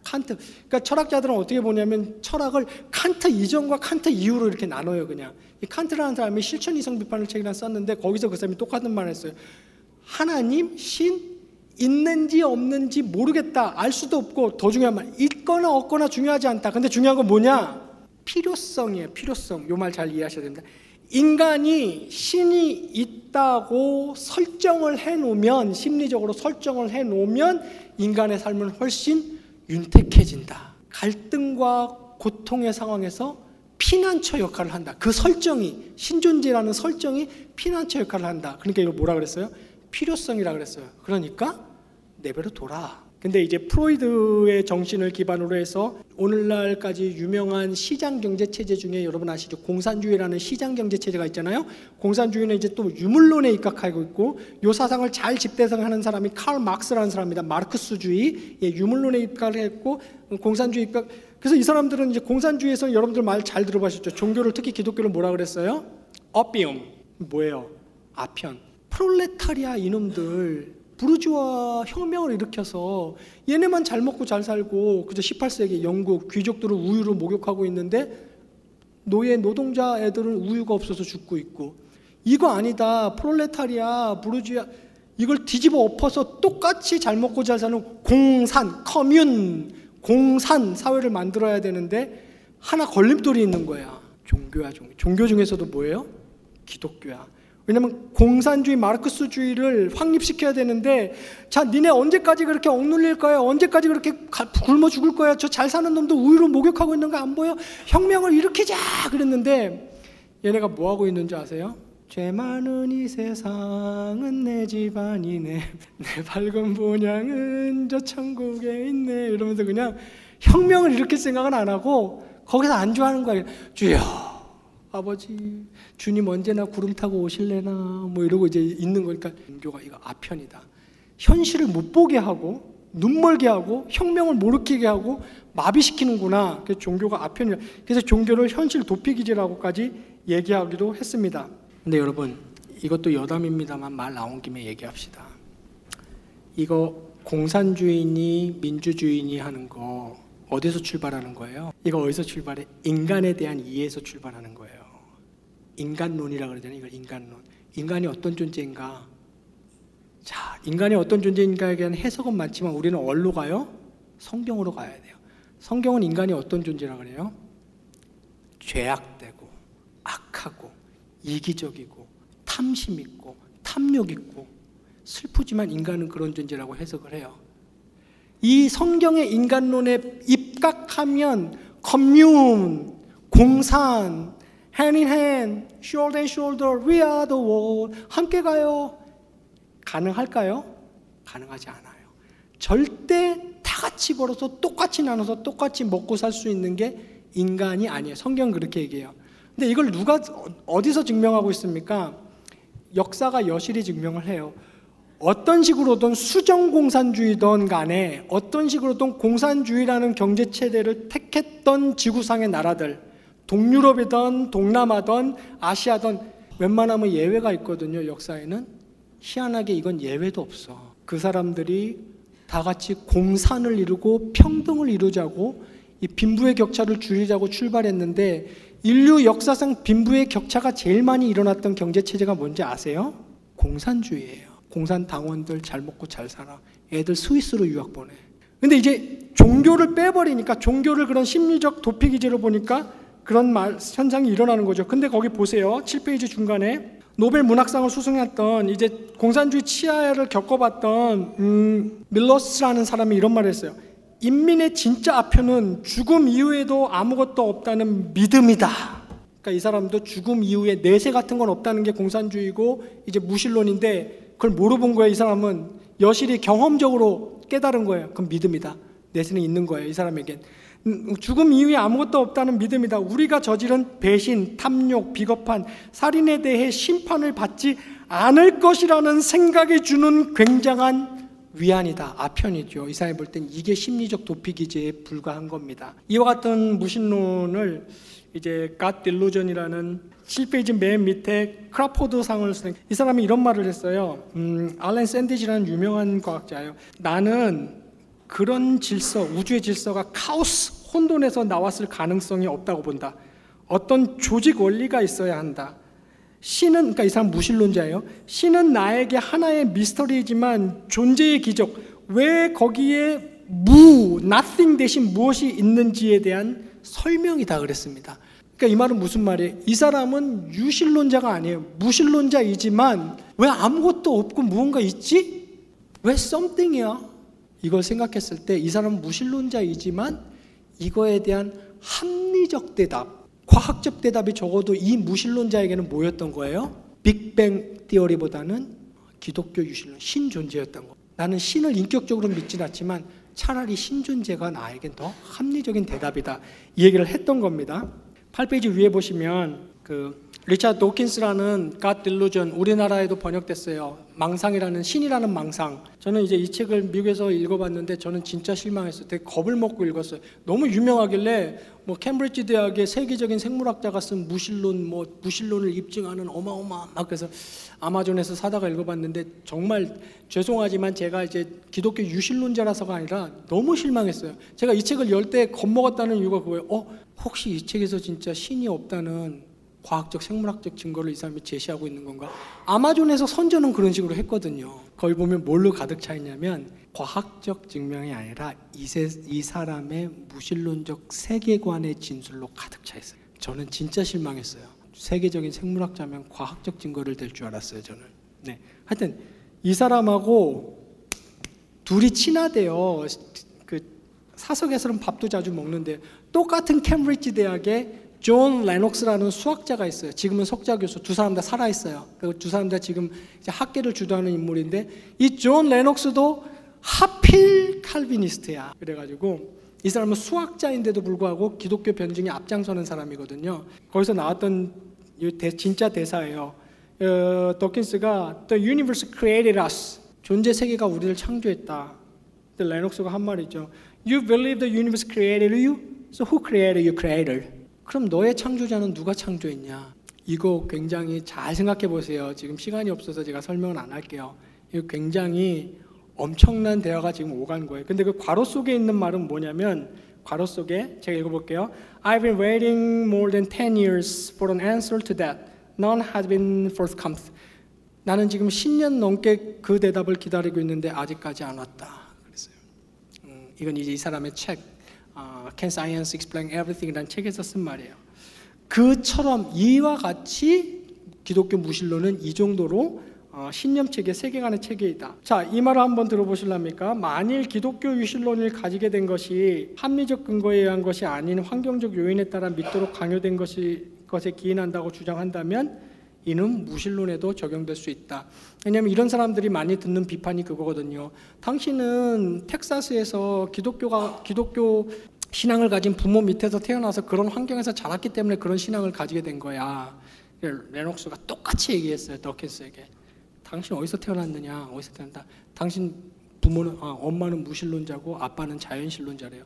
칸트. 그러니까 철학자들은 어떻게 보냐면 철학을 칸트 이전과 칸트 이후로 이렇게 나눠요. 그냥 이 칸트라는 사람이 실천 이성 비판을 책이나 썼는데 거기서 그 사람이 똑같은 말을 했어요. 하나님, 신, 있는지 없는지 모르겠다, 알 수도 없고, 더 중요한 말, 있거나 없거나 중요하지 않다. 근데 중요한 건 뭐냐? 필요성이에요. 필요성. 이 말 잘 이해하셔야 됩니다. 인간이 신이 있다고 설정을 해놓으면, 심리적으로 설정을 해놓으면 인간의 삶은 훨씬 윤택해진다. 갈등과 고통의 상황에서 피난처 역할을 한다. 그 설정이, 신존재라는 설정이 피난처 역할을 한다. 그러니까 이걸 뭐라 그랬어요? 필요성이라 그랬어요. 그러니까 내버려 둬라. 근데 이제 프로이드의 정신을 기반으로 해서 오늘날까지 유명한 시장경제체제 중에 여러분 아시죠? 공산주의라는 시장경제체제가 있잖아요. 공산주의는 이제 또 유물론에 입각하고 있고, 이 사상을 잘 집대성하는 사람이 칼 막스라는 사람입니다. 마르크스주의, 유물론에 입각했고 공산주의 입각. 그래서 이 사람들은 이제 공산주의에서 여러분들 말 잘 들어보셨죠? 종교를, 특히 기독교를 뭐라 그랬어요? 어비움. 뭐예요? 아편. 프롤레타리아 이놈들, 부르주아 혁명을 일으켜서 얘네만 잘 먹고 잘 살고, 그저 18세기 영국 귀족들을 우유로 목욕하고 있는데 노예 노동자 애들은 우유가 없어서 죽고 있고, 이거 아니다. 프롤레타리아, 부르주아, 이걸 뒤집어 엎어서 똑같이 잘 먹고 잘 사는 공산, 커뮌, 공산 사회를 만들어야 되는데 하나 걸림돌이 있는 거야. 종교야. 종교 중에서도 뭐예요? 기독교야. 왜냐면 공산주의, 마르크스주의를 확립시켜야 되는데, 자, 니네 언제까지 그렇게 억눌릴 거야? 언제까지 그렇게 굶어 죽을 거야? 저 잘 사는 놈도 우유로 목욕하고 있는 거 안 보여? 혁명을 일으키자! 그랬는데 얘네가 뭐 하고 있는지 아세요? 죄 많은 이 세상은 내 집안이네, 내 밝은 본향은 저 천국에 있네, 이러면서 그냥 혁명을 일으킬 생각은 안 하고 거기서 안주하는 거야. 주여 아버지, 주님 언제나 구름 타고 오실래나, 뭐 이러고 이제 있는 거니까. 종교가 이거 아편이다. 현실을 못 보게 하고, 눈멀게 하고, 혁명을 못 일으키게 하고 마비시키는구나. 그래서 종교가 아편이야. 그래서 종교를 현실 도피기제라고까지 얘기하기도 했습니다. 근데 여러분, 이것도 여담입니다만 말 나온 김에 얘기합시다. 이거 공산주의니 민주주의니 하는 거 어디서 출발하는 거예요? 이거 어디서 출발해? 인간에 대한 이해에서 출발하는 거예요. 인간론이라고 그러잖아요. 이걸 인간론. 인간이 어떤 존재인가? 자, 인간이 어떤 존재인가에 대한 해석은 많지만 우리는 어디로 가요? 성경으로 가야 돼요. 성경은 인간이 어떤 존재라고 그래요? 죄악되고 악하고 이기적이고 탐심 있고 탐욕 있고, 슬프지만 인간은 그런 존재라고 해석을 해요. 이 성경의 인간론에 입각하면 커뮤니티, 공산, hand in hand, shoulder in shoulder, we are the world, 함께 가요. 가능할까요? 가능하지 않아요. 절대 다 같이 벌어서 똑같이 나눠서 똑같이 먹고 살 수 있는 게 인간이 아니에요. 성경은 그렇게 얘기해요. 근데 이걸 누가 어디서 증명하고 있습니까? 역사가 여실히 증명을 해요. 어떤 식으로든 수정공산주의든 간에 어떤 식으로든 공산주의라는 경제체제를 택했던 지구상의 나라들, 동유럽이든 동남아든 아시아든 웬만하면 예외가 있거든요. 역사에는 희한하게 이건 예외도 없어. 그 사람들이 다 같이 공산을 이루고 평등을 이루자고, 이 빈부의 격차를 줄이자고 출발했는데, 인류 역사상 빈부의 격차가 제일 많이 일어났던 경제체제가 뭔지 아세요? 공산주의예요. 공산당원들 잘 먹고 잘 살아. 애들 스위스로 유학 보내. 근데 이제 종교를 빼버리니까, 종교를 그런 심리적 도피기제로 보니까 그런 현상이 일어나는 거죠. 근데 거기 보세요. 7페이지 중간에 노벨 문학상을 수상했던, 이제 공산주의 치하를 겪어봤던 밀러스라는 사람이 이런 말을 했어요. 인민의 진짜 아편은 죽음 이후에도 아무것도 없다는 믿음이다. 그러니까 이 사람도 죽음 이후에 내세 같은 건 없다는 게 공산주의고 이제 무신론인데, 그걸 뭐로 본 거예요? 이 사람은 여실히 경험적으로 깨달은 거예요. 그건 믿음이다. 내세는 있는 거예요. 이 사람에겐 죽음 이후에 아무것도 없다는 믿음이다. 우리가 저지른 배신, 탐욕, 비겁한 살인에 대해 심판을 받지 않을 것이라는 생각이 주는 굉장한 위안이다. 아편이죠. 이 사람이 볼 땐 이게 심리적 도피기제에 불과한 겁니다. 이와 같은 무신론을 이제 God Delusion이라는 7페이지 맨 밑에 크라포드상을 쓴 이 사람이 이런 말을 했어요. 알렌 샌디지라는 유명한 과학자예요. 나는 그런 질서, 우주의 질서가 카오스, 혼돈에서 나왔을 가능성이 없다고 본다. 어떤 조직 원리가 있어야 한다. 신은, 그러니까 이 사람 무신론자예요. 신은 나에게 하나의 미스터리이지만 존재의 기적, 왜 거기에 nothing 대신 무엇이 있는지에 대한 설명이다 그랬습니다. 그러니까 이 말은 무슨 말이에요? 이 사람은 유신론자가 아니에요. 무신론자이지만 왜 아무것도 없고 무언가 있지? 왜 something이야? 이걸 생각했을 때 이 사람은 무신론자이지만 이거에 대한 합리적 대답, 과학적 대답이 적어도 이 무신론자에게는 뭐였던 거예요? 빅뱅 티어리보다는 기독교 유신론, 신존재였던 거예요. 나는 신을 인격적으로 믿진 않지만 차라리 신존재가 나에겐 더 합리적인 대답이다. 이 얘기를 했던 겁니다. 8페이지 위에 보시면 리차드 도킨스라는 God Delusion, 우리나라에도 번역됐어요. 망상이라는, 신이라는 망상. 저는 이제 이 책을 미국에서 읽어봤는데 저는 진짜 실망했어요. 되게 겁을 먹고 읽었어요. 너무 유명하길래 뭐 캠브리지 대학의 세계적인 생물학자가 쓴 무신론을 입증하는 어마어마한, 그래서 아마존에서 사다가 읽어봤는데 정말 죄송하지만 제가 이제 기독교 유신론자라서가 아니라 너무 실망했어요. 제가 이 책을 열 때 겁먹었다는 이유가 그거예요. 혹시 이 책에서 진짜 신이 없다는 과학적, 생물학적 증거를 이 사람이 제시하고 있는 건가? 아마존에서 선전은 그런 식으로 했거든요. 거기 보면 뭘로 가득 차 있냐면 과학적 증명이 아니라 이 사람의 무신론적 세계관의 진술로 가득 차 있어요. 저는 진짜 실망했어요. 세계적인 생물학자면 과학적 증거를 댈 줄 알았어요, 저는. 네. 하여튼 이 사람하고 둘이 친하대요. 사석에서는 밥도 자주 먹는데, 똑같은 캠브리지 대학에 존 레녹스라는 수학자가 있어요. 지금은 석좌 교수. 두 사람 다 살아있어요. 그리고 두 사람 다 지금 이제 학계를 주도하는 인물인데, 이 존 레녹스도 하필 칼비니스트야. 그래가지고 이 사람은 수학자인데도 불구하고 기독교 변증에 앞장서는 사람이거든요. 거기서 나왔던 진짜 대사예요. 도킨스가 The universe created us. 존재 세계가 우리를 창조했다. 근데 레녹스가 한 말이죠. You believe the universe created you? So who created your creator? 그럼 너의 창조자는 누가 창조했냐? 이거 굉장히 잘 생각해 보세요. 지금 시간이 없어서 제가 설명은 안 할게요. 이거 굉장히 엄청난 대화가 지금 오간 거예요. 근데 그 괄호 속에 있는 말은 뭐냐면, 괄호 속에 제가 읽어볼게요. I've been waiting more than 10 years for an answer to that. None has been forthcoming. 나는 지금 10년 넘게 그 대답을 기다리고 있는데 아직까지 안 왔다. 그랬어요. 이건 이제 이 사람의 책, Can Science Explain Everything이라는 책에서 쓴 말이에요. 그처럼 이와 같이 기독교 무신론은 이 정도로 신념체계, 세계관의 체계이다. 자, 이 말을 한번 들어보실랍니까? 만일 기독교 유신론을 가지게 된 것이 합리적 근거에 의한 것이 아닌 환경적 요인에 따라 믿도록 강요된 것에 기인한다고 주장한다면 이는 무신론에도 적용될 수 있다. 왜냐하면 이런 사람들이 많이 듣는 비판이 그거거든요. 당신은 텍사스에서 기독교 신앙을 가진 부모 밑에서 태어나서 그런 환경에서 자랐기 때문에 그런 신앙을 가지게 된 거야. 레녹스가 똑같이 얘기했어요. 더킨스에게. 당신 어디서 태어났느냐? 어디서 태어났다? 당신 부모는 엄마는 무신론자고 아빠는 자연신론자래요.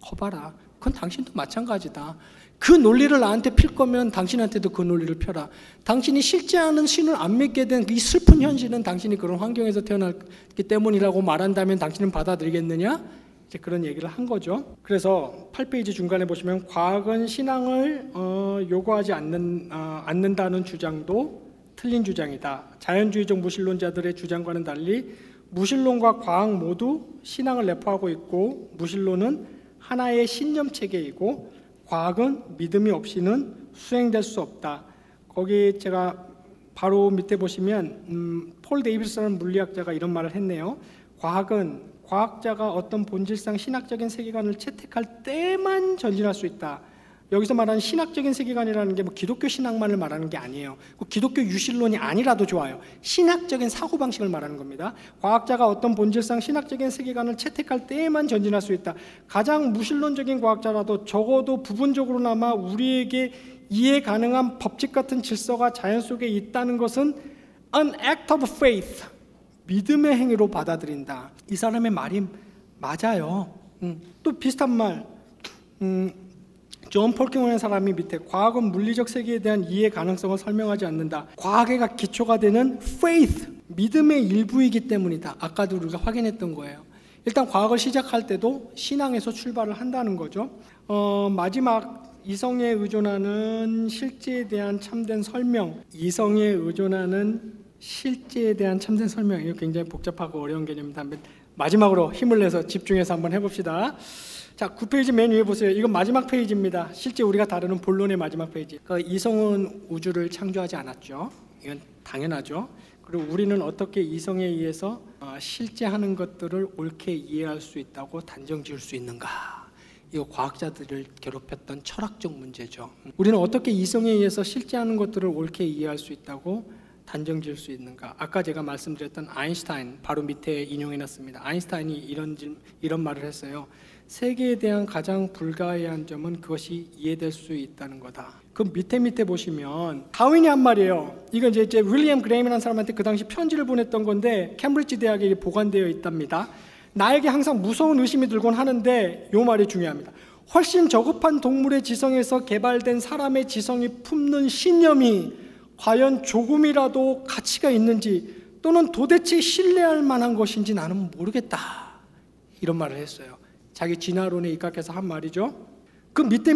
커봐라. 그건 당신도 마찬가지다. 그 논리를 나한테 필 거면 당신한테도 그 논리를 펴라. 당신이 실제하는 신을 안 믿게 된 이 슬픈 현실은 당신이 그런 환경에서 태어났기 때문이라고 말한다면 당신은 받아들이겠느냐? 이제 그런 얘기를 한 거죠. 그래서 8페이지 중간에 보시면 과학은 신앙을 요구하지 않는다는 주장도 틀린 주장이다. 자연주의적 무신론자들의 주장과는 달리 무신론과 과학 모두 신앙을 내포하고 있고, 무신론은 하나의 신념체계이고 과학은 믿음이 없이는 수행될 수 없다. 거기 제가 바로 밑에 보시면 폴 데이비스라는 물리학자가 이런 말을 했네요. 과학은 과학자가 어떤 본질상 신학적인 세계관을 채택할 때만 전진할 수 있다. 여기서 말하는 신학적인 세계관이라는 게 뭐 기독교 신학만을 말하는 게 아니에요. 기독교 유신론이 아니라도 좋아요. 신학적인 사고방식을 말하는 겁니다. 과학자가 어떤 본질상 신학적인 세계관을 채택할 때에만 전진할 수 있다. 가장 무신론적인 과학자라도 적어도 부분적으로나마 우리에게 이해 가능한 법칙 같은 질서가 자연 속에 있다는 것은 an act of faith, 믿음의 행위로 받아들인다. 이 사람의 말이 맞아요. 또 비슷한 말, 존 폴킹원의 사람이 밑에 과학은 물리적 세계에 대한 이해 가능성을 설명하지 않는다. 과학의 기초가 되는 faith, 믿음의 일부이기 때문이다. 아까도 우리가 확인했던 거예요. 일단 과학을 시작할 때도 신앙에서 출발을 한다는 거죠. 마지막 이성에 의존하는 실제에 대한 참된 설명, 이성에 의존하는 실제에 대한 참된 설명, 이거 굉장히 복잡하고 어려운 개념입니다. 마지막으로 힘을 내서 집중해서 한번 해봅시다. 자, 9페이지 맨 위에 보세요. 이건 마지막 페이지입니다. 실제 우리가 다루는 본론의 마지막 페이지. 이성은 우주를 창조하지 않았죠. 이건 당연하죠. 그리고 우리는 어떻게 이성에 의해서 실제 하는 것들을 옳게 이해할 수 있다고 단정 지을 수 있는가. 이거 과학자들을 괴롭혔던 철학적 문제죠. 우리는 어떻게 이성에 의해서 실제 하는 것들을 옳게 이해할 수 있다고 단정 지을 수 있는가. 아까 제가 말씀드렸던 아인슈타인 바로 밑에 인용해놨습니다. 아인슈타인이 이런 말을 했어요. 세계에 대한 가장 불가해한 점은 그것이 이해될 수 있다는 거다. 그 밑에 보시면 다윈이 한 말이에요. 이건 이제 윌리엄 그레임이라는 사람한테 그 당시 편지를 보냈던 건데 캠브리지 대학에 보관되어 있답니다. 나에게 항상 무서운 의심이 들곤 하는데 이 말이 중요합니다. 훨씬 저급한 동물의 지성에서 개발된 사람의 지성이 품는 신념이 과연 조금이라도 가치가 있는지 또는 도대체 신뢰할 만한 것인지 나는 모르겠다. 이런 말을 했어요. 자기 진화론에 입각해서 한 말이죠. 그 밑에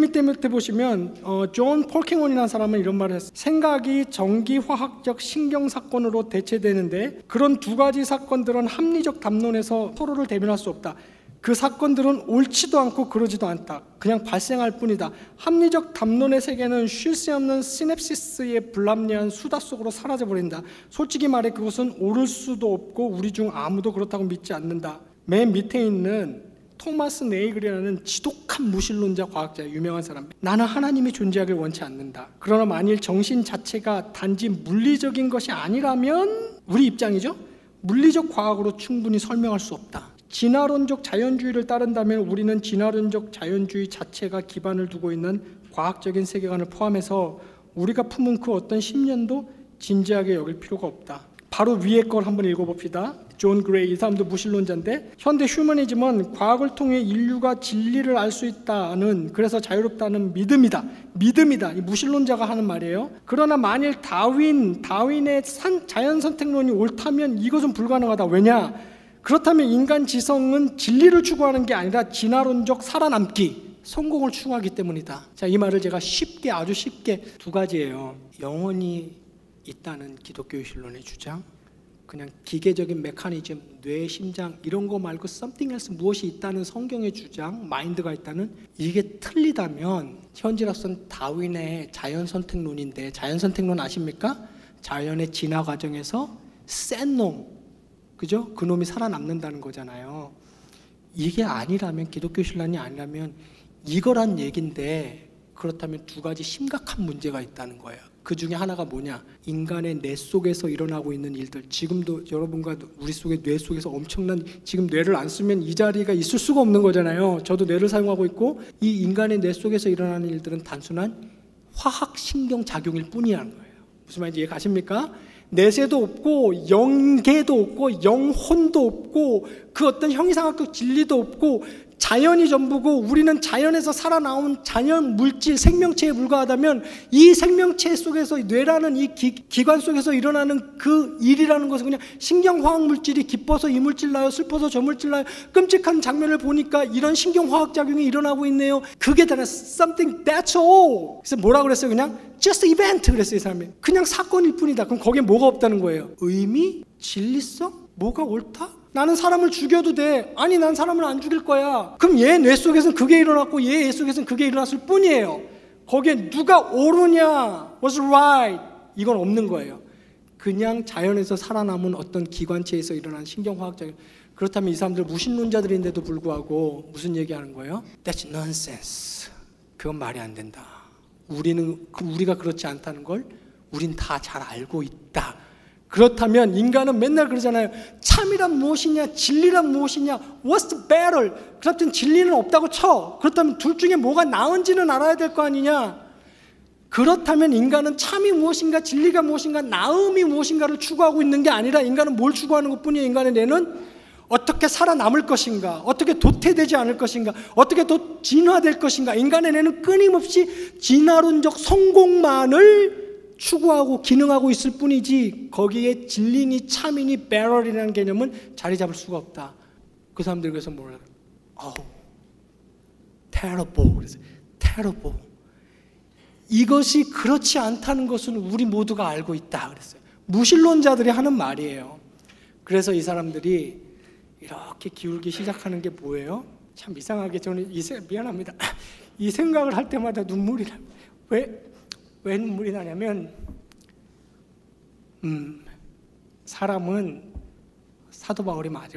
보시면 존 폴킹원이라는 사람은 이런 말을 했어요. 생각이 전기화학적 신경사건으로 대체되는데 그런 두 가지 사건들은 합리적 담론에서 서로를 대변할 수 없다. 그 사건들은 옳지도 않고 그러지도 않다. 그냥 발생할 뿐이다. 합리적 담론의 세계는 쉴 새 없는 시냅시스의 불합리한 수다 속으로 사라져버린다. 솔직히 말해 그것은 옳을 수도 없고 우리 중 아무도 그렇다고 믿지 않는다. 맨 밑에 있는 토마스 네이글이라는 지독한 무신론자 과학자, 유명한 사람. 나는 하나님이 존재하길 원치 않는다. 그러나 만일 정신 자체가 단지 물리적인 것이 아니라면 우리 입장이죠. 물리적 과학으로 충분히 설명할 수 없다. 진화론적 자연주의를 따른다면 우리는 진화론적 자연주의 자체가 기반을 두고 있는 과학적인 세계관을 포함해서 우리가 품은 그 어떤 신념도 진지하게 여길 필요가 없다. 바로 위에 걸 한번 읽어봅시다. 존 그레이, 이 사람도 무신론자인데 현대 휴머니즘은 과학을 통해 인류가 진리를 알 수 있다는, 그래서 자유롭다는 믿음이다. 이 무신론자가 하는 말이에요. 그러나 만일 다윈의 자연 선택론이 옳다면 이것은 불가능하다. 왜냐? 그렇다면 인간 지성은 진리를 추구하는 게 아니라 진화론적 살아남기, 성공을 추구하기 때문이다. 자, 이 말을 제가 아주 쉽게 두 가지예요. 영혼이 있다는 기독교의 신론의 주장, 그냥 기계적인 메커니즘, 뇌, 심장 이런 거 말고 something else, 무엇이 있다는 성경의 주장, 마인드가 있다는, 이게 틀리다면 현재로서는 다윈의 자연 선택론인데, 자연 선택론 아십니까? 자연의 진화 과정에서 센 놈, 그죠? 그 놈이 살아남는다는 거잖아요. 이게 아니라면, 기독교 신론이 아니라면 이거란 얘긴데, 그렇다면 두 가지 심각한 문제가 있다는 거예요. 그 중에 하나가 뭐냐? 인간의 뇌 속에서 일어나고 있는 일들. 지금도 여러분과 우리 속의 뇌 속에서 엄청난, 지금 뇌를 안 쓰면 이 자리가 있을 수가 없는 거잖아요. 저도 뇌를 사용하고 있고, 이 인간의 뇌 속에서 일어나는 일들은 단순한 화학신경 작용일 뿐이라는 거예요. 무슨 말인지 이해 가십니까? 내세도 없고 영계도 없고 영혼도 없고 그 어떤 형이상학적 진리도 없고 자연이 전부고, 우리는 자연에서 살아나온 자연 물질 생명체에 불과하다면 이 생명체 속에서, 뇌라는 이 기관 속에서 일어나는 그 일이라는 것은 그냥 신경화학 물질이 기뻐서 이 물질 나요, 슬퍼서 저 물질 나요, 끔찍한 장면을 보니까 이런 신경화학 작용이 일어나고 있네요. 그게 다 something, that's all. 그래서 뭐라 그랬어요? 그냥 just event 그랬어요. 이 사람이 그냥 사건일 뿐이다. 그럼 거기에 뭐가 없다는 거예요? 의미? 진리성? 뭐가 옳다? 나는 사람을 죽여도 돼. 아니, 난 사람을 안 죽일 거야. 그럼 얘 뇌 속에서는 그게 일어났고 얘 속에서는 그게 일어났을 뿐이에요. 거기에 누가 옳으냐, was right, 이건 없는 거예요. 그냥 자연에서 살아남은 어떤 기관체에서 일어난 신경화학적. 그렇다면 이 사람들 무신론자들인데도 불구하고 무슨 얘기하는 거예요? That's nonsense. 그건 말이 안 된다. 우리가 그렇지 않다는 걸 우린 다 잘 알고 있다. 그렇다면 인간은 맨날 그러잖아요. 참이란 무엇이냐, 진리란 무엇이냐, what's the better? 그렇다면 진리는 없다고 쳐. 그렇다면 둘 중에 뭐가 나은지는 알아야 될 거 아니냐. 그렇다면 인간은 참이 무엇인가, 진리가 무엇인가, 나음이 무엇인가를 추구하고 있는 게 아니라 인간은 뭘 추구하는 것뿐이에요. 인간의 뇌는 어떻게 살아남을 것인가, 어떻게 도태되지 않을 것인가, 어떻게 더 진화될 것인가. 인간의 뇌는 끊임없이 진화론적 성공만을 추구하고 기능하고 있을 뿐이지 거기에 진리니 참이니 배럴이라는 개념은 자리 잡을 수가 없다. 그 사람들 그래서 뭐라 그래요? terrible. 그래서 terrible. 이것이 그렇지 않다는 것은 우리 모두가 알고 있다 그랬어요. 무신론자들이 하는 말이에요. 그래서 이 사람들이 이렇게 기울기 시작하는 게 뭐예요? 참 이상하게 저는 미안합니다. 이 생각을 할 때마다 눈물이 나요. 왜 눈물이 나냐면 사람은 사도 바울이 맞아요.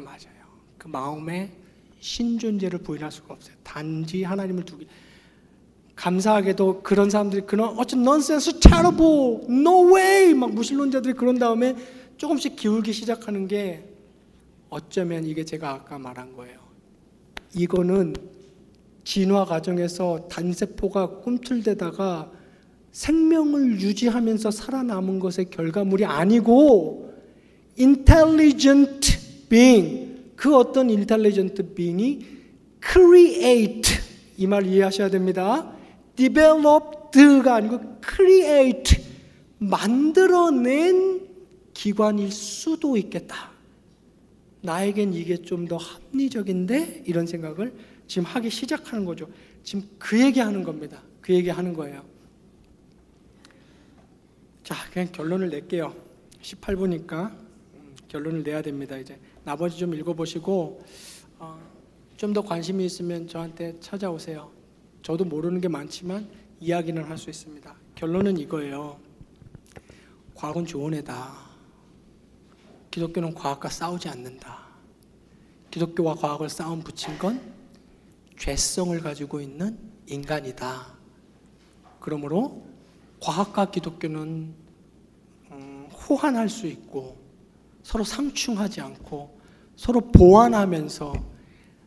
그 마음에 신존재를 부인할 수가 없어요. 단지 하나님을 두기. 감사하게도 그런 사람들이 그런 어쩐 nonsense, terrible, no way 막 무신론자들이 그런 다음에 조금씩 기울기 시작하는 게 어쩌면 이게 제가 아까 말한 거예요. 이거는 진화 과정에서 단세포가 꿈틀대다가 생명을 유지하면서 살아남은 것의 결과물이 아니고 intelligent being, 그 어떤 intelligent being이 create, 이 말 이해하셔야 됩니다. developed가 아니고 create, 만들어낸 기관일 수도 있겠다. 나에겐 이게 좀 더 합리적인데? 이런 생각을 지금 하기 시작하는 거죠. 지금 그 얘기하는 겁니다. 그 얘기하는 거예요. 자, 그냥 결론을 낼게요. 18부니까 결론을 내야 됩니다. 이제 나머지 좀 읽어보시고 좀 더 관심이 있으면 저한테 찾아오세요. 저도 모르는 게 많지만 이야기는 할 수 있습니다. 결론은 이거예요. 과학은 좋은 애다. 기독교는 과학과 싸우지 않는다. 기독교와 과학을 싸움 붙인 건 죄성을 가지고 있는 인간이다. 그러므로 과학과 기독교는 호환할 수 있고 서로 상충하지 않고 서로 보완하면서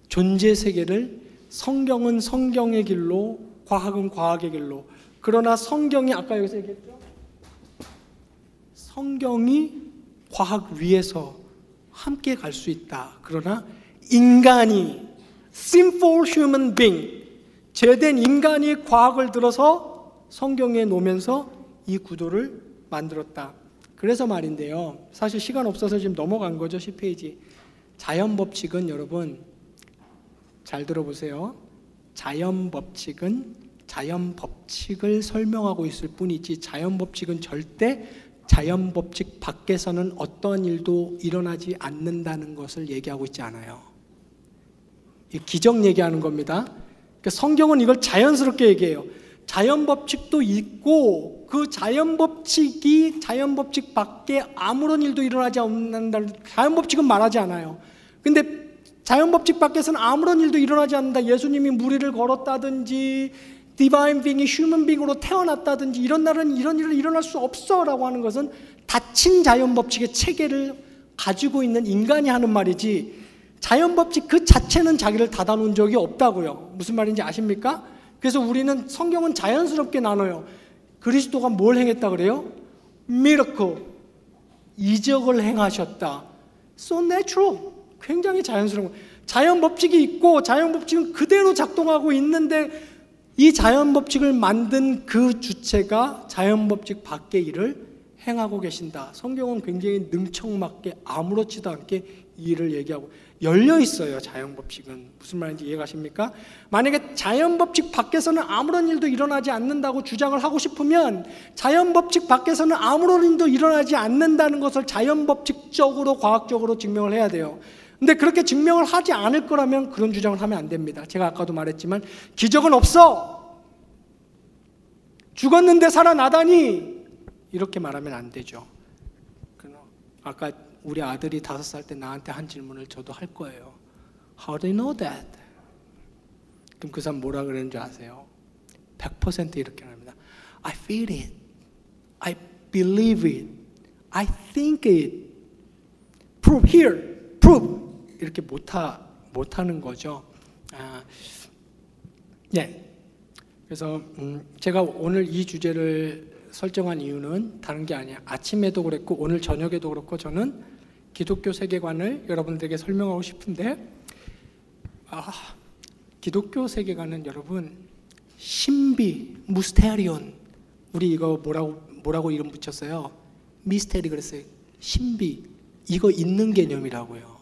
존재 세계를, 성경은 성경의 길로, 과학은 과학의 길로. 그러나 성경이 아까 여기서 얘기했죠? 성경이 과학 위에서 함께 갈 수 있다. 그러나 인간이 sinful human being, 죄된 인간이 과학을 들어서 성경에 놓으면서 이 구도를 만들었다. 그래서 말인데요. 사실 시간 없어서 지금 넘어간 거죠. 10페이지. 자연법칙은 여러분 잘 들어보세요. 자연법칙은 자연법칙을 설명하고 있을 뿐이지 자연법칙은 절대 자연법칙 밖에서는 어떠한 일도 일어나지 않는다는 것을 얘기하고 있지 않아요. 기적 얘기하는 겁니다. 그러니까 성경은 이걸 자연스럽게 얘기해요. 자연법칙도 있고 그 자연법칙이 자연법칙 밖에 아무런 일도 일어나지 않는다. 자연법칙은 말하지 않아요. 근데 자연법칙 밖에서는 아무런 일도 일어나지 않는다. 예수님이 무리를 걸었다든지 디바인 빙이 휴먼 빙으로 태어났다든지 이런 날은 이런 일은 일어날 수 없어 라고 하는 것은 닫힌 자연법칙의 체계를 가지고 있는 인간이 하는 말이지 자연법칙 그 자체는 자기를 닫아놓은 적이 없다고요. 무슨 말인지 아십니까? 그래서 우리는 성경은 자연스럽게 나눠요. 그리스도가 뭘 행했다 그래요? Miracle, 이적을 행하셨다. So natural, 굉장히 자연스러운 거예요. 자연법칙이 있고 자연법칙은 그대로 작동하고 있는데 이 자연법칙을 만든 그 주체가 자연법칙 밖의 일을 행하고 계신다. 성경은 굉장히 능청맞게 아무렇지도 않게 이 일을 얘기하고 열려 있어요. 자연법칙은 무슨 말인지 이해가십니까? 만약에 자연법칙 밖에서는 아무런 일도 일어나지 않는다고 주장을 하고 싶으면 자연법칙 밖에서는 아무런 일도 일어나지 않는다는 것을 자연법칙적으로 과학적으로 증명을 해야 돼요. 근데 그렇게 증명을 하지 않을 거라면 그런 주장을 하면 안 됩니다. 제가 아까도 말했지만 기적은 없어. 죽었는데 살아나다니 이렇게 말하면 안 되죠. 아까 우리 아들이 5살 때 나한테 한 질문을 저도 할 거예요. How do you know that? 그럼 그 사람 뭐라 그러는 줄 아세요? 100% 이렇게 합니다. I feel it. I believe it. I think it. Prove here. Prove. 이렇게 못하는 거죠. 네. 그래서 제가 오늘 이 주제를 설정한 이유는 다른 게 아니야. 아침에도 그랬고 오늘 저녁에도 그렇고 저는 기독교 세계관을 여러분들에게 설명하고 싶은데 기독교 세계관은 여러분 신비, 무스테리온, 우리 이거 뭐라고 이름 붙였어요? 미스테리 그랬어요. 신비, 이거 있는 개념이라고요.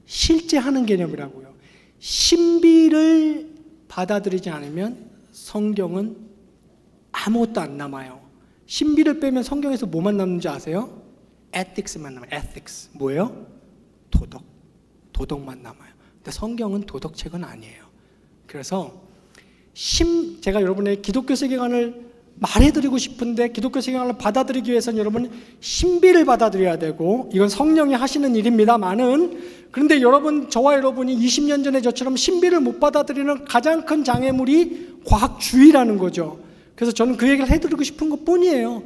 실제 하는 개념이라고요. 신비를 받아들이지 않으면 성경은
아무것도 안 남아요. 신비를 빼면 성경에서 뭐만 남는지 아세요? ethics만 남아요. ethics. 뭐예요? 도덕. 도덕만 남아요. 근데 성경은 도덕책은 아니에요. 그래서 제가 여러분의 기독교 세계관을 말해드리고 싶은데 기독교 세계관을 받아들이기 위해서는 여러분 신비를 받아들여야 되고 이건 성령이 하시는 일입니다만은 그런데 저와 여러분이 20년 전에 저처럼 신비를 못 받아들이는 가장 큰 장애물이 과학주의라는 거죠. 그래서 저는 그 얘기를 해드리고 싶은 것 뿐이에요.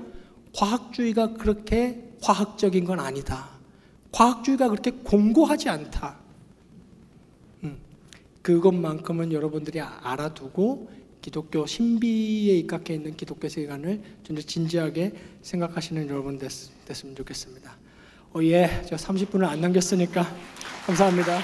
과학주의가 그렇게 과학적인 건 아니다. 과학주의가 그렇게 공고하지 않다. 그것만큼은 여러분들이 알아두고 기독교 신비에 입각해 있는 기독교 세계관을 좀 더 진지하게 생각하시는 여러분 됐으면 좋겠습니다. 저 30분을 안 남겼으니까 감사합니다.